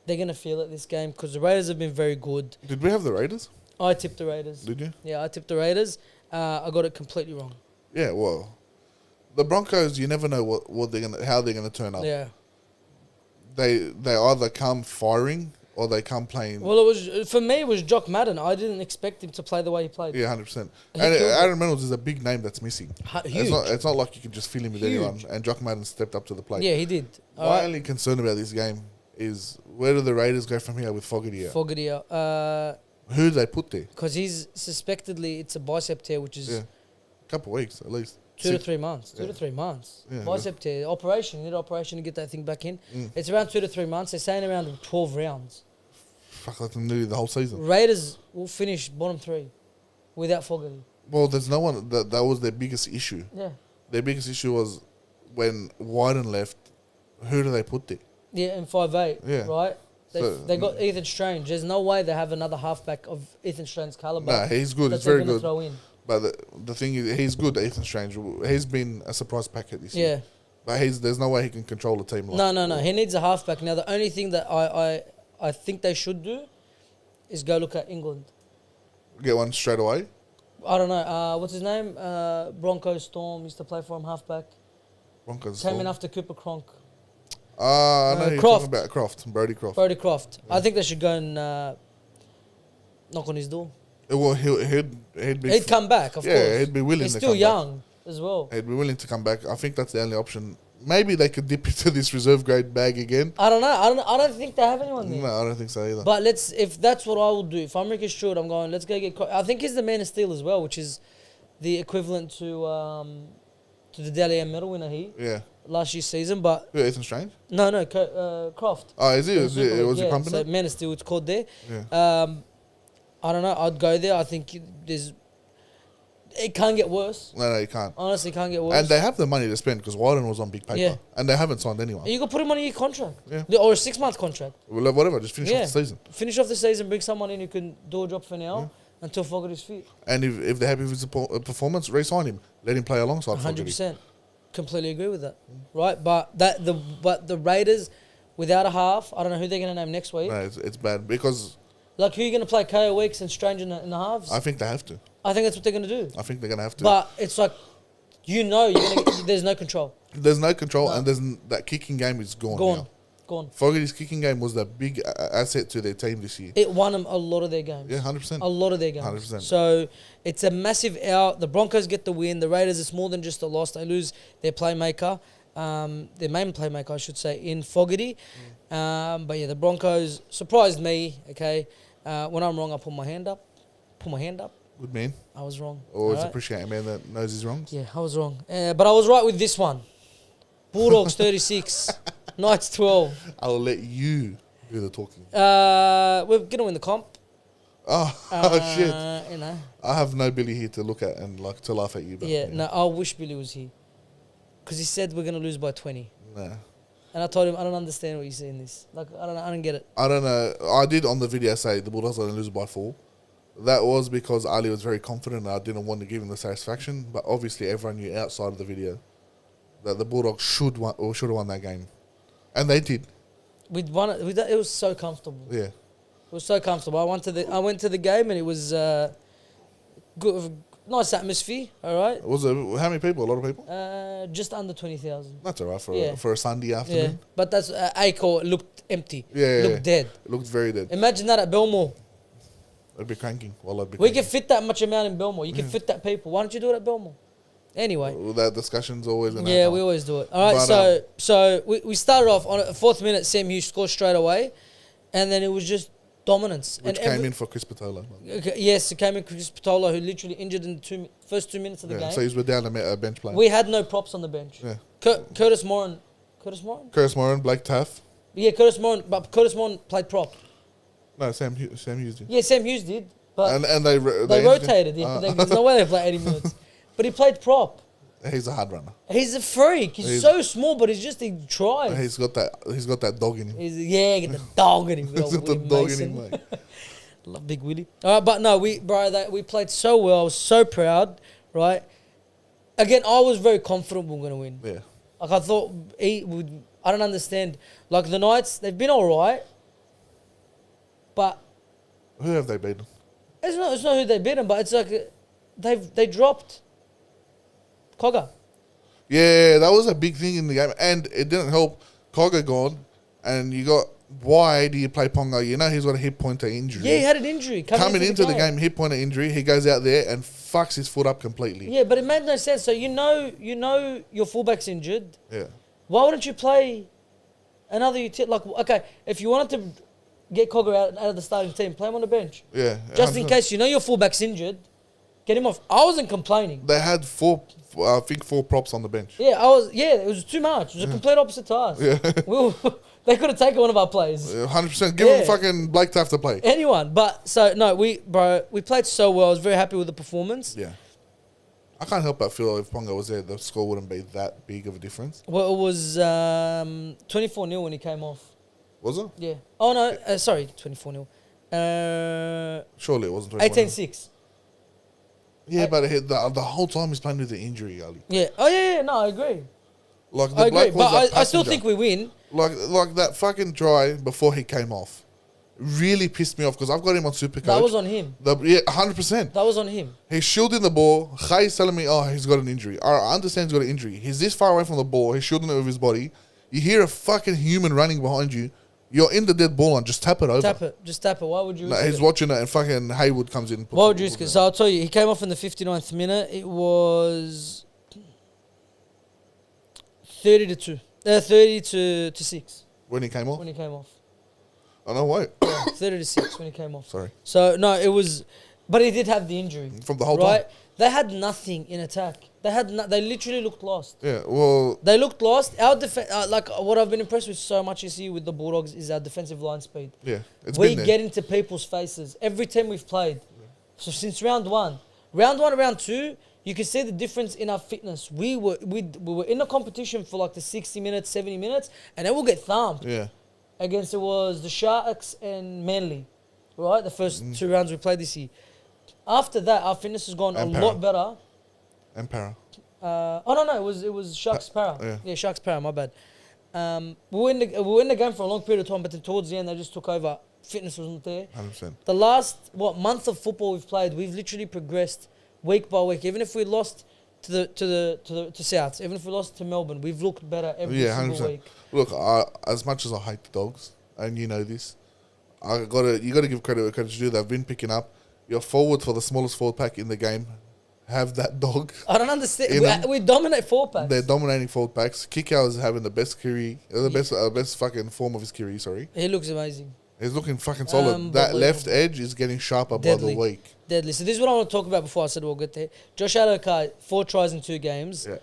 They're going to feel it this game because the Raiders have been very good. Did we have the Raiders? I tipped the Raiders. Did you? Yeah, I tipped the Raiders. I got it completely wrong. Yeah, well, the Broncos, you never know how they're gonna turn up. Yeah. They either come firing or they come playing. Well, for me, it was Jock Madden. I didn't expect him to play the way he played. Yeah, 100%. And killed it. Aaron Reynolds is a big name that's missing. Huge. It's not like you can just fill him with Huge. anyone. And Jock Madden stepped up to the plate. Yeah, he did. My only concern about this game is where do the Raiders go from here with Fogarty out? Fogarty out. Who do they put there? Because he's suspectedly, it's a bicep tear, which is A couple of weeks at least. 2 to 3 months. 2 to 3 months. Yeah. Bicep tear. Operation. You need an operation to get that thing back in. Mm. It's around 2 to 3 months. They're saying around 12 rounds. Fuck, like nearly the whole season. Raiders will finish bottom 3 without Fogarty. Well, there's no one. That was their biggest issue. Yeah. Their biggest issue was when Wyden left, who do they put there? Yeah, and 5'8", Yeah. right? So- They got Ethan Strange. There's no way they have another halfback of Ethan Strange's caliber. Nah, he's good. that He's they're very gonna good. Throw in. But the thing is, he's good, Ethan Strange. He's been a surprise packet this year. Yeah. But there's no way he can control the team. Like No. He needs a halfback. Now, the only thing that I think they should do is go look at England. Get one straight away. I don't know. What's his name? Broncos Storm used to play for him, halfback. Broncos. Came in after Cooper Cronk. I know who you're Croft. talking about. Brody Croft. Brody Croft. I think they should go and knock on his door. Well, he'd be. He'd come back, of course. Yeah, he'd be willing He's to still come back. young as well. He'd be willing to come back. I think that's the only option. Maybe they could dip into this reserve grade bag again. I don't know. I don't think they have anyone there. No, I don't think so either. But if that's what I will do, if I'm Ricky Stewart, I'm going, let's go get... I think he's the man of steel as well, which is the equivalent to the Dally M medal winner Yeah. last year's season, but... Who, Ethan Strange? No, Croft. Oh, is he? Was he pumping so it? man of steel, it's called there. Yeah. I don't know, I'd go there. I think it can't get worse. No, you can't. Honestly, can't get worse. And they have the money to spend because Wyden was on big paper. Yeah. And they haven't signed anyone. You could put him on a year contract. Yeah. Or a 6-month contract. Well, whatever, just finish off the season. Finish off the season, bring someone in who can do a job for now until Fogarty's fit. And if they're happy with his performance, re-sign him. Let him play alongside 100%. Completely agree with that. Right? But the Raiders, without a half, I don't know who they're going to name next week. No, it's bad because Like, who are you going to play, KO Weeks and Strange in the halves? I think they have to. I think that's what they're going to do. I think they're going to have to. But it's like, you're gonna there's no control. There's no control, and that kicking game is gone now. Gone. Fogarty's kicking game was the big asset to their team this year. It won them a lot of their games. Yeah, 100%. A lot of their games. 100%. So it's a massive out. The Broncos get the win. The Raiders, it's more than just a loss. They lose their playmaker. their main playmaker, I should say, in Fogarty. But yeah, the Broncos surprised me. Okay, when I'm wrong, I put my hand up. Good man. I was wrong. Always alright? appreciate a man that knows his wrongs. Yeah, I was wrong. But I was right with this one. Bulldogs 36, Knights 12. I'll let you do the talking. We're gonna win the comp. Oh, shit. You know. I have no Billy here to look at and like to laugh at you. But Yeah, no, I wish Billy was here. Because he said we're going to lose by 20. Nah. And I told him, I don't understand what you're saying this. Like, I don't get it. I don't know. I did on the video say the Bulldogs are going to lose by 4. That was because Ali was very confident and I didn't want to give him the satisfaction. But obviously everyone knew outside of the video that the Bulldogs should have won that game. And they did. We'd won it. It was so comfortable. Yeah. It was so comfortable. I went to the game and it was good, nice atmosphere, all right? Was it how many people? A lot of people? Just under 20,000. That's all right for a Sunday afternoon. Yeah, but that's Acor looked empty. Yeah, looked dead. It looked very dead. Imagine that at Belmore. I'd be cranking. Well, I'd be We cranking. can fit that much amount in Belmore. You can fit that people. Why don't you do it at Belmore? Anyway. Well, that discussion's always going to Yeah, happen. we always do it. All right, But, so we started off on a 4th minute. Sam Hughes scored straight away, and then it was just dominance. Which and came in for Chris Patola. Yes, it came in Chris Patola, who literally injured in the first 2 minutes of the game. So he's down a bench player. We had no props on the bench. Yeah. Curtis Moran. Curtis Moran? Curtis Moran, Blake Taff. Yeah, Curtis Moran. But Curtis Moran played prop. No, Sam Hughes did. Yeah, Sam Hughes did. But And they rotated. Yeah, there's no way they play 80 minutes. But he played prop. He's a hard runner. He's a freak. He's so small, but he tries. He's got that dog in him. Get the dog in him. He's got the dog in him, mate. Love Big Willie. But no, we played so well. I was so proud, right? Again, I was very confident we were going to win. Yeah. Like, I thought I don't understand. Like, the Knights, they've been all right, but Who have they beaten? it's not who they beat them, but it's like they dropped Cogger. Yeah, that was a big thing in the game, and it didn't help. Cogger gone, and you got. Why do you play Ponga? You know he's got a hip pointer injury. Yeah, he had an injury Coming into the game, hip pointer injury. He goes out there and fucks his foot up completely. Yeah, but it made no sense. So you know your fullback's injured. Yeah. Why wouldn't you play another utility? Like, okay, if you wanted to get Cogger out of the starting team, play him on the bench. Yeah. Just in 100%. case you know your fullback's injured, get him off. I wasn't complaining. They had four props on the bench. Yeah, it was too much. It was a complete opposite to us. Yeah. They could have taken one of our players. 100%. Give him fucking Blake Taff to play. Anyone. But, so, no, we played so well. I was very happy with the performance. Yeah. I can't help but feel if Ponga was there, the score wouldn't be that big of a difference. Well, it was 24-0 when he came off. Was it? Yeah. Oh, no, sorry, 24-0. Surely it wasn't 18-6. Yeah, but the whole time he's playing with the injury, Ali. Yeah. Oh, yeah, no, I agree. Like I the agree. bloke was But I still think we win. Like that fucking try before he came off really pissed me off because I've got him on Supercoach. That was on him. 100%. That was on him. He's shielding the ball. Khay's telling me, he's got an injury. I understand he's got an injury. He's this far away from the ball. He's shielding it with his body. You hear a fucking human running behind you. You're in the dead ball line. Just tap it over. Just tap it. Why would you? No, he's watching it and fucking Haywood comes in. And Why would you risk it? So I'll tell you, he came off in the 59th minute. It was 30 to 6 When he came off? when he came off. Oh, no, wait. 30 to 6 when he came off. Sorry. So, no, it was... But he did have the injury. From the whole right? time? They had nothing in attack. They literally looked lost. Yeah, well... They looked lost. Our like, what I've been impressed with so much this year with the Bulldogs is our defensive line speed. Yeah, We get into people's faces. Every time we've played. So, since round one, round two, you can see the difference in our fitness. We were in a competition for like the 60 minutes, 70 minutes, and then we'll get thumped. Yeah. Against it was the Sharks and Manly, right? The first 2 rounds we played this year. After that, our fitness has gone a lot better. And Para. It was Sharks Para. Yeah, Sharks Para. My bad. We were in the game for a long period of time, but then towards the end they just took over. Fitness wasn't there. 100%. The last month of football we've played, we've literally progressed week by week. Even if we lost to Souths, even if we lost to Melbourne, we've looked better every single week. Look, as much as I hate the Dogs, and you know this, you gotta give credit where credit's due. They've been picking up. You're forward for the smallest forward pack in the game. have that dog. I don't understand. We dominate 4-packs. They're dominating forward packs. Kickout is having the best Kiri, best fucking form of his Kiri. Sorry, He looks amazing. he's looking fucking solid. That left edge is getting sharper by the week. Deadly. So this is what I want to talk about before I said we'll get there. Josh Adokar, 4 tries in 2 games. Yeah,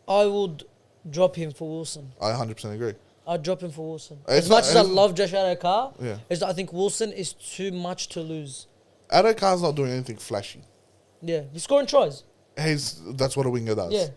I would drop him for Wilson. I 100% agree. I'd drop him for Wilson. It's As not- much as I it's- love Josh Adokar, Yeah, I think Wilson is too much to lose. Adokar's not doing anything flashy. Yeah, he's scoring tries. That's what a winger does. Yeah,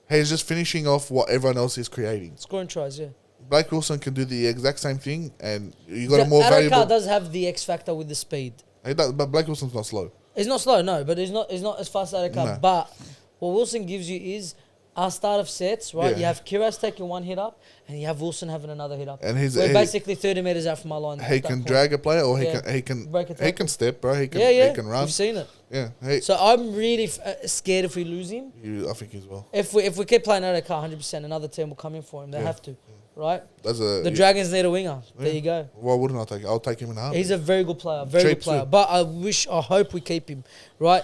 He's just finishing off what everyone else is creating. scoring tries. Yeah. Blake Wilson can do the exact same thing, and you got a more valuable. Adokar does have the X factor with the speed. He does, but Blake Wilson's not slow. He's not slow, no, but he's not as fast as Adokar. No. But what Wilson gives you is our start of sets, right? Yeah. You have Kiraz taking 1 hit up, and you have Wilson having another hit up. And We're basically 30 meters out from our line. He can drag a player, or Yeah. he can Break a he tackle. can step, bro. He can Yeah. he can run. We've seen it. Yeah, So I'm really scared if we lose him. I think as well. If we keep playing Adokar 100%, another team will come in for him. They Yeah. have to, right? That's The Dragons need a winger. There you go. Why wouldn't I take it? I'll take him in half. He's a very good player, very Cheap good player. too. But I hope we keep him, right?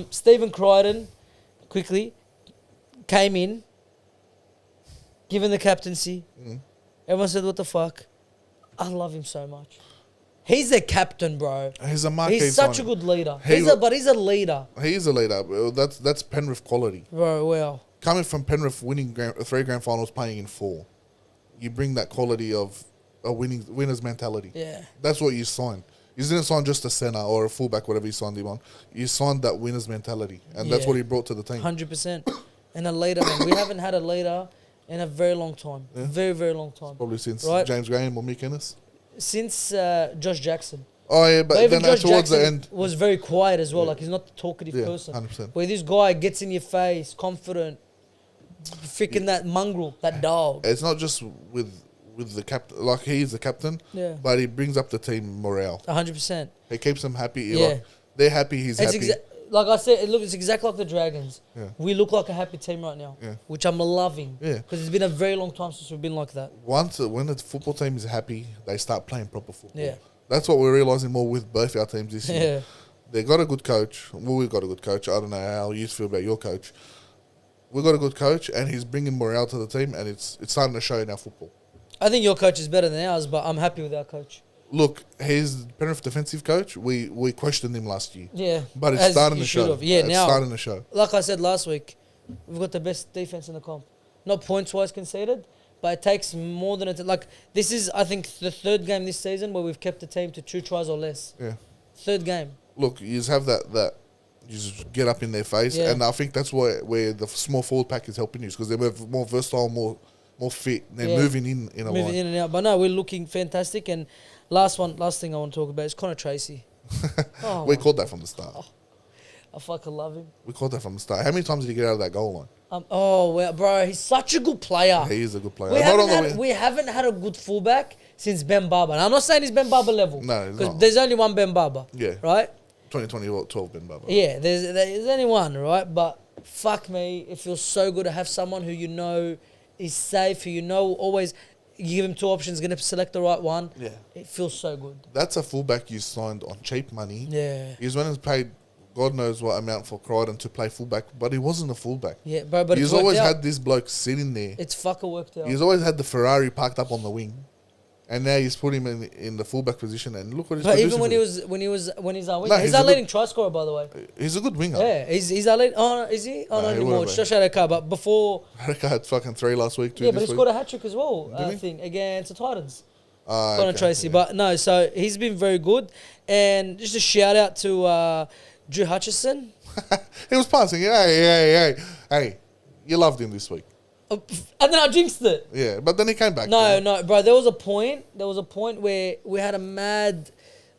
Stephen Crichton, quickly, came in, given the captaincy. Everyone said, "What the fuck?" I love him so much. He's a captain, bro. He's a marquee. He's such a signing. good leader. He But he's a leader, He is a leader. That's Penrith quality. bro. Well, Coming from Penrith, winning 3 grand finals, playing in 4, you bring that quality of a winner's mentality. yeah. That's what you signed. You didn't sign just a centre or a fullback, whatever you signed him on. You signed that winner's mentality, and that's Yeah. what he brought to the team. 100%. And a leader, man. We haven't had a leader in a very long time. Yeah. Very, very long time. Probably since Right. James Graham or Mick Ennis. Since Josh Jackson. Oh yeah, but even then Josh towards Jackson the end, was very quiet as well. Like, he's not a talkative yeah, person. 100%. Where this guy gets in your face, confident, freaking that mongrel, that dog. It's not just with the captain. Like, he's the captain, Yeah. but he brings up the team morale. 100%. He keeps them happy. Yeah. Like, they're happy. He's It's happy. like I said, it looks exactly like the Dragons. Yeah. We look like a happy team right now, Yeah. which I'm loving. Yeah. Because it's been a very long time since we've been like that. When the football team is happy, they start playing proper football. Yeah. That's what we're realizing more with both our teams this year. Yeah. They got a good coach. Well, we've got a good coach. I don't know how you feel about your coach. We've got a good coach, and he's bringing morale to the team, and it's starting to show in our football. I think your coach is better than ours, but I'm happy with our coach. Look, he's Penrith defensive coach. We questioned him last year, Yeah. but it's As starting you to should show. have. Yeah, it's now, starting to show. like I said last week, we've got the best defense in the comp. Not points-wise conceded, but it takes more than like this is, I think, the 3rd game this season where we've kept the team to 2 tries or less. Yeah. 3rd game. Look, you just have that. You just get up in their face, Yeah. and I think that's where the small forward pack is helping you because they're more versatile, more fit. They're Yeah. moving in a Moving line. in and out. But no, we're looking fantastic. And last thing I want to talk about is Connor Tracy. Oh, We called that from the start. I fucking love him. We called that from the start. How many times did he get out of that goal line? Well, bro, he's such a good player. He is a good player. We Not on haven't, the had, way- we haven't had a good fullback since Ben Barber. And I'm not saying he's Ben Barber level. No, he's Because not. there's only one Ben Barber. Yeah. Right? 2012 Ben Barber. Yeah, there's only one, right? But fuck me, it feels so good to have someone who you know is safe, who you know always, you give him 2 options, going to select the right one. Yeah. It feels so good. That's a fullback you signed on cheap money. Yeah. He's when he's paid God knows what amount for Crichton to play fullback, but he wasn't a fullback. Yeah, bro, but He's it's worked always out. had this bloke sitting there. It's fucking worked out. He's always had the Ferrari parked up on the wing, and now he's put him in the fullback position. And look what he's But producing. even when he's our winger, No, he's he's our a leading try scorer, by the way. he's a good winger. Yeah, he's our lead. Oh, is he? Oh, No, no, he anymore. wouldn't It's be. Josh Adokar, but before. Harika had fucking 3 last week, 2 Yeah, but he this week. scored a hat trick as well. I he? think against the Titans. Ah, Connor Tracy, yeah. but no. So he's been very good, and just a shout out to Drew Hutchison. He was passing. Hey, you loved him this week. And then I jinxed it. Yeah, but then he came back. No, bro. There was a point where we had a mad,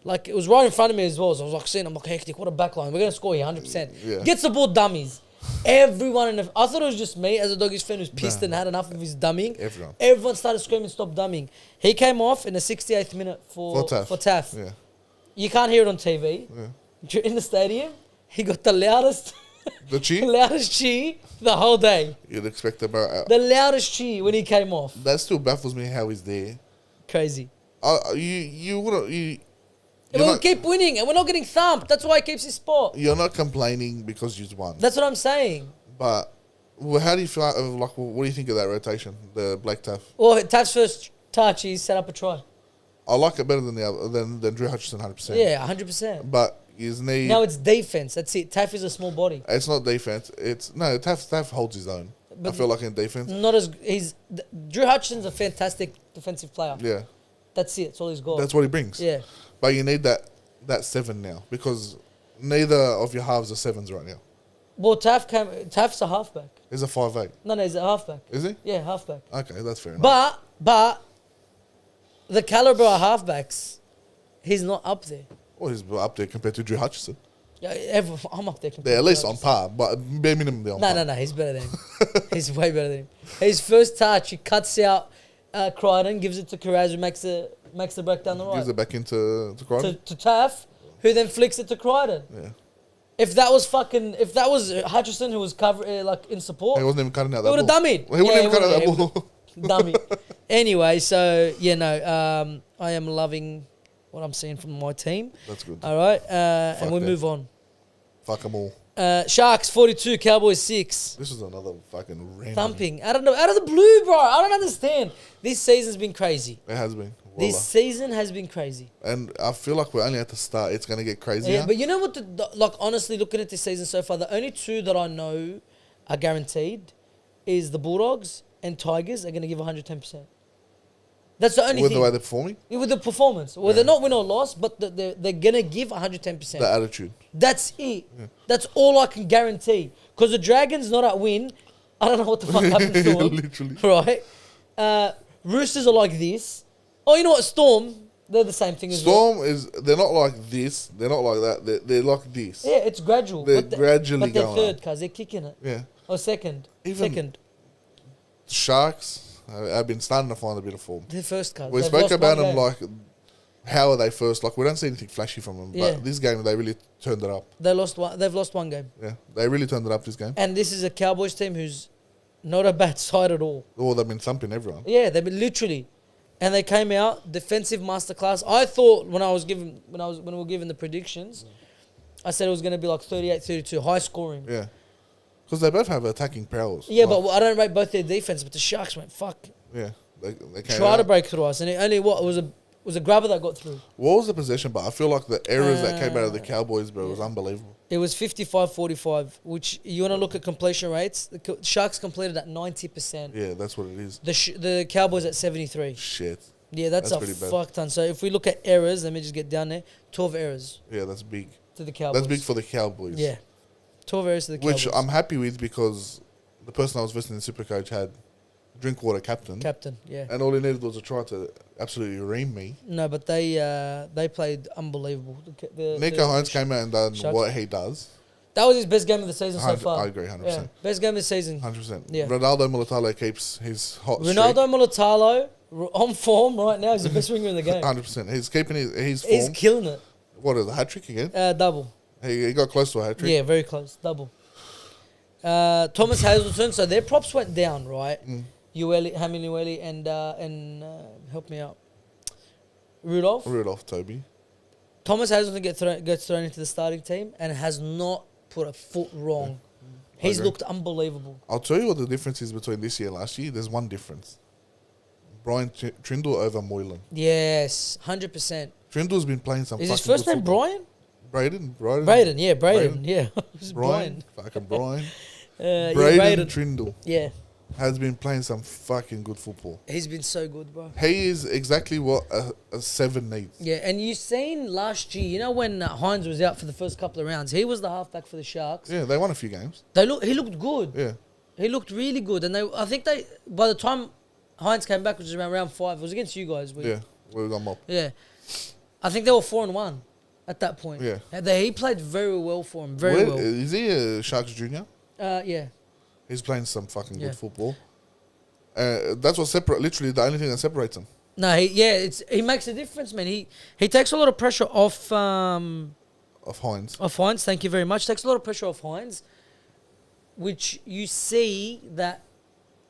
like it was right in front of me as well. So I was like, seeing, I'm like, hectic. What a backline. We're gonna score here, 100%. Yeah. Gets the ball, dummies. Everyone I thought it was just me as a Doggies fan who's pissed and had enough of his dumming. Everyone started screaming, "Stop dumming!" He came off in the 68th minute for Taff. Yeah. You can't hear it on TV. Yeah. In the stadium, he got the loudest. The cheer? Loudest cheer the whole day. You'd expect about The loudest cheer when he came off. that still baffles me how he's there. Crazy. You And we'll keep winning, and we're not getting thumped. That's why he keeps his spot. You're not complaining because you won. That's what I'm saying. But how do you feel? Like, what do you think of that rotation, the Blake Taff? Well, Taff's first touch, he set up a try. I like it better than the other, than Drew Hutchison, 100%. Yeah, 100%. But his knee. Now it's defense. That's it. Taff is a small body. It's not defense. Taff holds his own. But I feel like in defense. Not as Drew Hutchison's a fantastic defensive player. Yeah. That's it. That's all he's got. That's what he brings. Yeah. But you need that 7 now because neither of your halves are 7s right now. Well, Taff's a halfback. He's a 5'8". No, he's a halfback. Is he? Yeah, halfback. Okay, that's fair enough. But the caliber of halfbacks, he's not up there. Well, he's up there compared to Drew Hutchison. Yeah, I'm up there. They're at least on par, but bare minimum they're on par. No, he's better than him. He's way better than him. His first touch, he cuts out Crichton, gives it to Carraz, who makes the break down the right. Gives it back into Crichton. To Taff, who then flicks it to Crichton. Yeah. If that was Hutchison who was in support, He wasn't even cutting out that he would have ball. dummied. He wouldn't even cut out that ball. Dummy. Anyway, so I am loving what I'm seeing from my team. That's good. All right, and we'll them. move on. Fuck them all. Sharks 42, Cowboys 6. This is another fucking random. Thumping. I don't know. Out of the blue, bro. I don't understand. This season's been crazy. It has been. This season has been crazy. And I feel like we're only at the start. It's going to get crazier. Yeah, but you know what? Honestly, looking at this season so far, the only two that I know are guaranteed is the Bulldogs and Tigers are going to give 110%. That's the only thing. With the way they're performing? Yeah, with the performance. Well, they're not win or loss, but they're going to give 110%. The attitude. That's it. Yeah. That's all I can guarantee. Because the Dragons not at win. I don't know what the fuck happens to them. Literally. Right? Roosters are like this. Oh, you know what? Storm, they're the same thing as well. Storm they're not like this. They're not like that. They're like this. Yeah, it's gradual. They're gradually but they're going third, up. cuz they're kicking it. Yeah. Or second. Even Sharks, I've been starting to find a bit of form. They're first, cuz. We spoke about them like, how are they first? Like, we don't see anything flashy from them. Yeah. But this game, they really turned it up. They've lost one game. Yeah, they really turned it up this game. And this is a Cowboys team who's not a bad side at all. Oh, they've been thumping everyone. Yeah, they've been literally. And they came out, defensive masterclass. I thought when we were given the predictions, I said it was going to be like 38-32, high scoring. Yeah. Because they both have attacking prowess. Yeah, but I don't rate both their defense, but the Sharks went, fuck. Yeah. They Try to break through us, and it only was a grabber that got through. What was the possession? But I feel like the errors that came out of the Cowboys, bro, was unbelievable. It was 55-45, which you want to look at completion rates. The Sharks completed at 90%. Yeah, that's what it is. The Cowboys at 73. Shit. Yeah, that's a fuck ton. So if we look at errors, let me just get down there. 12 errors. Yeah, that's big. To the Cowboys. That's big for the Cowboys. Yeah. 12 errors to the Cowboys. Which I'm happy with because the person I was visiting in Supercoach had Drinkwater captain. Captain, yeah. And all he needed was a try to absolutely ream me. No, but they played unbelievable. Nico Hines came out and done Sharks. what he does. That was his best game of the season so far. I agree, 100%. Yeah, best game of the season. 100%. Yeah. Ronaldo Mulatalo keeps his hot Ronaldo Mulatalo on form right now. He's the best winger in the game. 100%. He's keeping his form. He's killing it. What is a hat trick again? Double. He got close to a hat trick. Yeah, very close. Double. Thomas Hazelton. So their props went down, right? Hamilton Ueli and help me out. Rudolph, Toby. Thomas Hazelton gets thrown into the starting team and has not put a foot wrong. Yeah. He's looked unbelievable. I'll tell you what the difference is between this year and last year. There's one difference. Brian Trindle over Moylan. Yes, 100%. Trindle's been playing some. Is his first name Brian? Braden. Yeah. Brian. Fucking Brian. Braden Trindle. Yeah. Has been playing some fucking good football. He's been so good, bro. He is exactly what a 7 needs. Yeah, and you seen last year, you know when Hines was out for the first couple of rounds, he was the halfback for the Sharks. Yeah, they won a few games. He looked good. Yeah. He looked really good. And I think by the time Hines came back, which was around round 5, it was against you guys. We got mobbed. Yeah. I think they were 4-1 at that point. Yeah. He played very well for him, very well. Is he a Sharks junior? Yeah. He's playing some fucking good football. That's what literally the only thing that separates him. No, he makes a difference, man. He takes a lot of pressure off Hines. Off Hines, thank you very much. Takes a lot of pressure off Hines, which you see that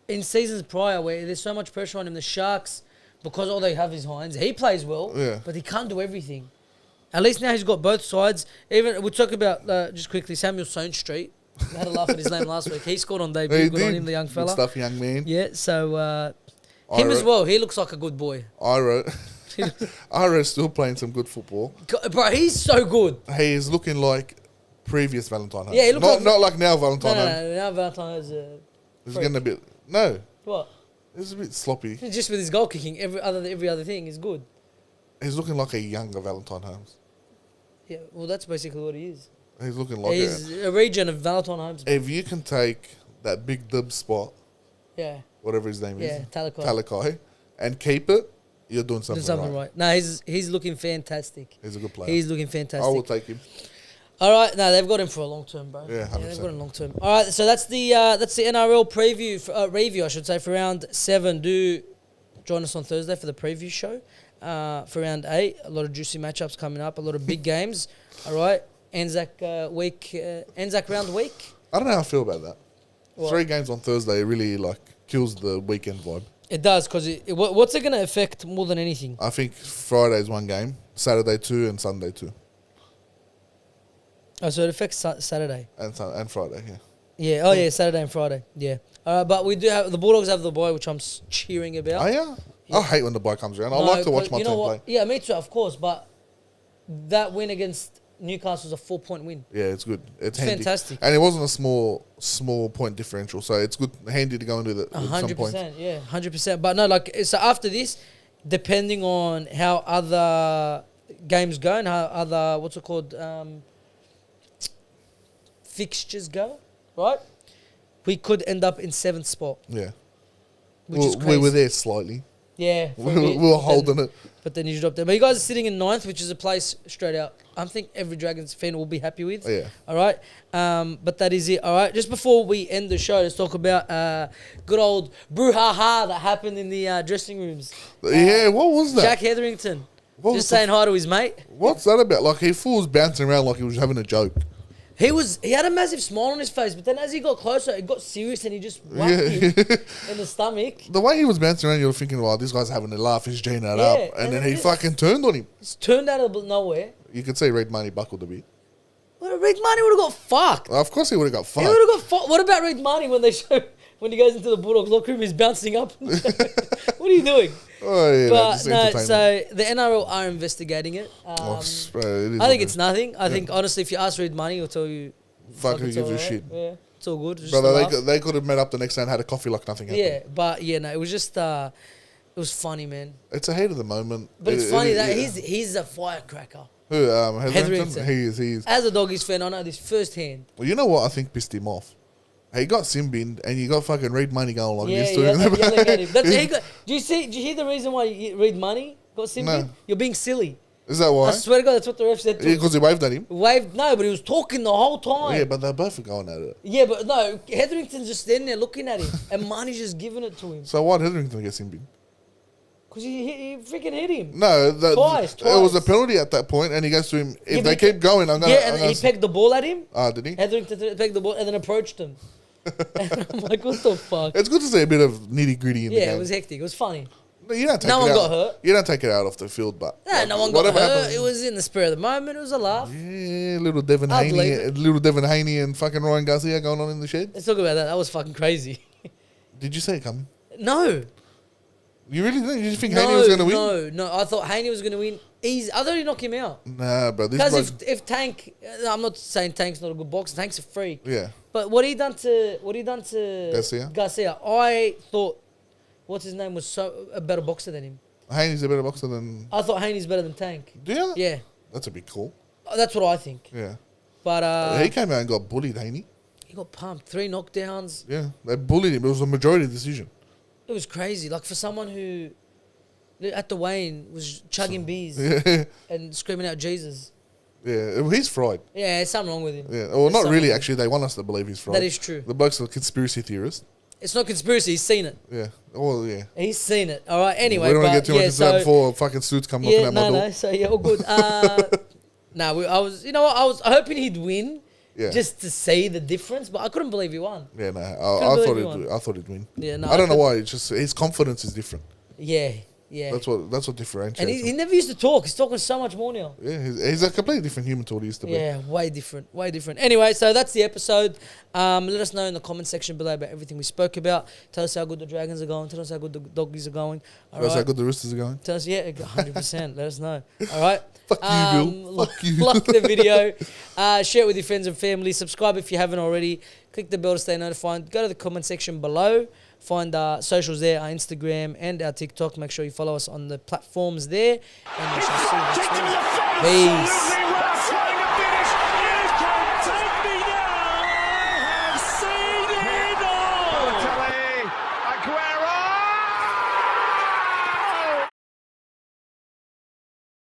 in seasons prior where there's so much pressure on him, the Sharks, because all they have is Hines, he plays well, but he can't do everything. At least now he's got both sides. Even we'll talk about just quickly Samuel Soane Street. We had a laugh at his name last week. He scored on debut. He Good on did. him, the young Good fella. stuff, young man. Yeah, so him as well. He looks like a good boy. Ira's still playing some good football. Bro, he's so good. He is looking like previous Valentine Holmes. Yeah, he looks not like now Valentine Holmes. No. Now Valentine is He's getting a bit... No. What? He's a bit sloppy. Just with his goal kicking, every other thing is good. He's looking like a younger Valentine Holmes. Yeah, well, that's basically what he is. He's looking like He's a region of Valentine Holmes. If you can take that big dub spot, Yeah. whatever his name Yeah, is, Talakai, and keep it, you're doing something, right. No, he's looking fantastic. He's a good player. He's looking fantastic. I will take him. All right, no, they've got him for a long term, bro. Yeah, 100%. They've got him long term. All right, so that's the NRL preview review, I should say, for round 7. Do join us on Thursday for the preview show for round 8. A lot of juicy matchups coming up, a lot of big games. All right, Anzac round week. I don't know how I feel about that. What? 3 games on Thursday really kills the weekend vibe. It does, because what's it going to affect more than anything? I think Friday's 1 game, Saturday 2, and Sunday 2. Oh, so it affects Saturday. And Friday, yeah. Yeah. Oh, yeah. Saturday and Friday. Yeah. But we do have the Bulldogs have the bye, which I'm cheering about. Oh, yeah? Yeah. I hate when the bye comes around. I No, like to watch but my you team know play. what? Yeah, me too, of course. But that win against Newcastle was a 4-point win. Yeah, it's good. It's It's handy. fantastic. And it wasn't a small point differential, so it's good, handy to go into the with some points. 100%. Yeah, 100%. But no, so after this, depending on how other games go and how other fixtures go, right? We could end up in 7th spot. Yeah. Which is We crazy. were there slightly. Yeah. We were holding it. But then you dropped it. But you guys are sitting in 9th, which is a place straight out I think every Dragons fan will be happy with. Yeah. All right. But that is it. All right. Just before we end the show, let's talk about good old brouhaha that happened in the dressing rooms. Yeah, what was that? Jack Hetherington. What Just was saying hi to his mate. What's that about? Like, he was bouncing around like he was having a joke. He had a massive smile on his face, but then as he got closer, it got serious and he just whacked him in the stomach. The way he was bouncing around, you were thinking, well, this guy's having a laugh, he's geeing it up. And then he fucking turned on him. It's turned out of nowhere. You could say Red Money buckled a bit. Well, Rick Marnie would have got fucked. Of course he would have got He fucked. would have got fucked. What about Rick Marnie when he goes into the Bulldogs locker room, he's bouncing up? What are you doing? Oh, yeah, But just no, entertainment. so the NRL are investigating it. Bro, it is I what think it it's is. nothing. I think, honestly, if you ask Reid Money, he'll tell you... Fuck who it's gives a alright. shit. Yeah, it's all good. It's just Brother, a laugh. they could have met up the next day and had a coffee like nothing happened. Yeah, but yeah, no, it was just... it was funny, man. It's a hate of the moment. But it's funny that yeah. he's a firecracker. Who, Hetherington. Hetherington? He is. As a Doggies fan, I know this firsthand. Well, you know what I think pissed him off? He got Simbin and you got fucking Reid Money going like this too. Yeah, yelling at him. Do you hear the reason why you Reid Money got Simbin? No. You're being silly. Is that why? I swear to God, that's what the ref said to him. Because he waved at him. Waved, no, but he was talking the whole time. Yeah, but they're both going at it. Yeah, but no, Hetherington's just standing there looking at him, and Marnie's just giving it to him. So why did Hetherington get Simbin? Because he freaking hit him. No, Twice. it was a penalty at that point, and he goes to him. If Yeah, they but keep going, I'm gonna. Yeah, and he pegged the ball at him. Did he? Hetherington pegged the ball and then approached him. And I'm like, what the fuck? It's good to see a bit of nitty gritty in the game. Yeah, it was hectic. It was funny. No, you don't take No it one out. got hurt. You don't take it out off the field, but No one got whatever hurt. happens- It was in the spirit of the moment. It was a laugh. Yeah, little Devin I'd believe Haney and fucking Ryan Garcia going on in the shed. Let's talk about that. That was fucking crazy. Did you see it coming? No. You really did? Did you think Haney was going to win? No. I thought Haney was going to win. I thought he'd knock him out. Nah, bro. This Because bloke, if Tank, I'm not saying Tank's not a good boxer. Tank's a freak. yeah. But what he done to Garcia, I thought what's his name was a better boxer than him. Haney's a better boxer than. I thought Haney's better than Tank. Do you? Yeah, That's a bit cool. that's what I think. Yeah. But He came out and got bullied, Haney. he got pumped. 3 knockdowns. Yeah. They bullied him. It was a majority decision. It was crazy. Like for someone who at the weigh-in was chugging beers Yeah. and screaming out Jesus. Yeah. He's fried. Yeah, there's something wrong with him. Yeah. Well, There's not something really, wrong. actually. They want us to believe he's fried. That is true. The bloke's a conspiracy theorist. It's not conspiracy. He's seen it. Yeah. Well, yeah. He's seen it. All right. Anyway, we don't want to but get too much yeah, into that before fucking suits come knocking yeah, at my door. no. So yeah, all good. I was, you know what? I was hoping he'd win, Yeah. just to see the difference, but I couldn't believe he won. Yeah, no. Couldn't I believe thought he he'd won. I thought he'd win. Yeah, no. I don't know couldn't- why. It's just his confidence is different. Yeah, Yeah. That's what differentiates And him. he never used to talk. He's talking so much more now. Yeah, he's a completely different human to what he used to be. Yeah, way different, way different. Anyway, so that's the episode. Let us know in the comment section below about everything we spoke about. Tell us how good the Dragons are going. Tell us how good the Doggies are going. All That's right. how good the Roosters are going. Tell us, yeah, 100%. Let us know. All right. Fuck you, Bill. Fuck you. Like the video. Share it with your friends and family. Subscribe if you haven't already. Click the bell to stay notified. Go to the comment section below. Find our socials there, our Instagram and our TikTok. Make sure you follow us on the platforms there. And we shall see you next week. Peace.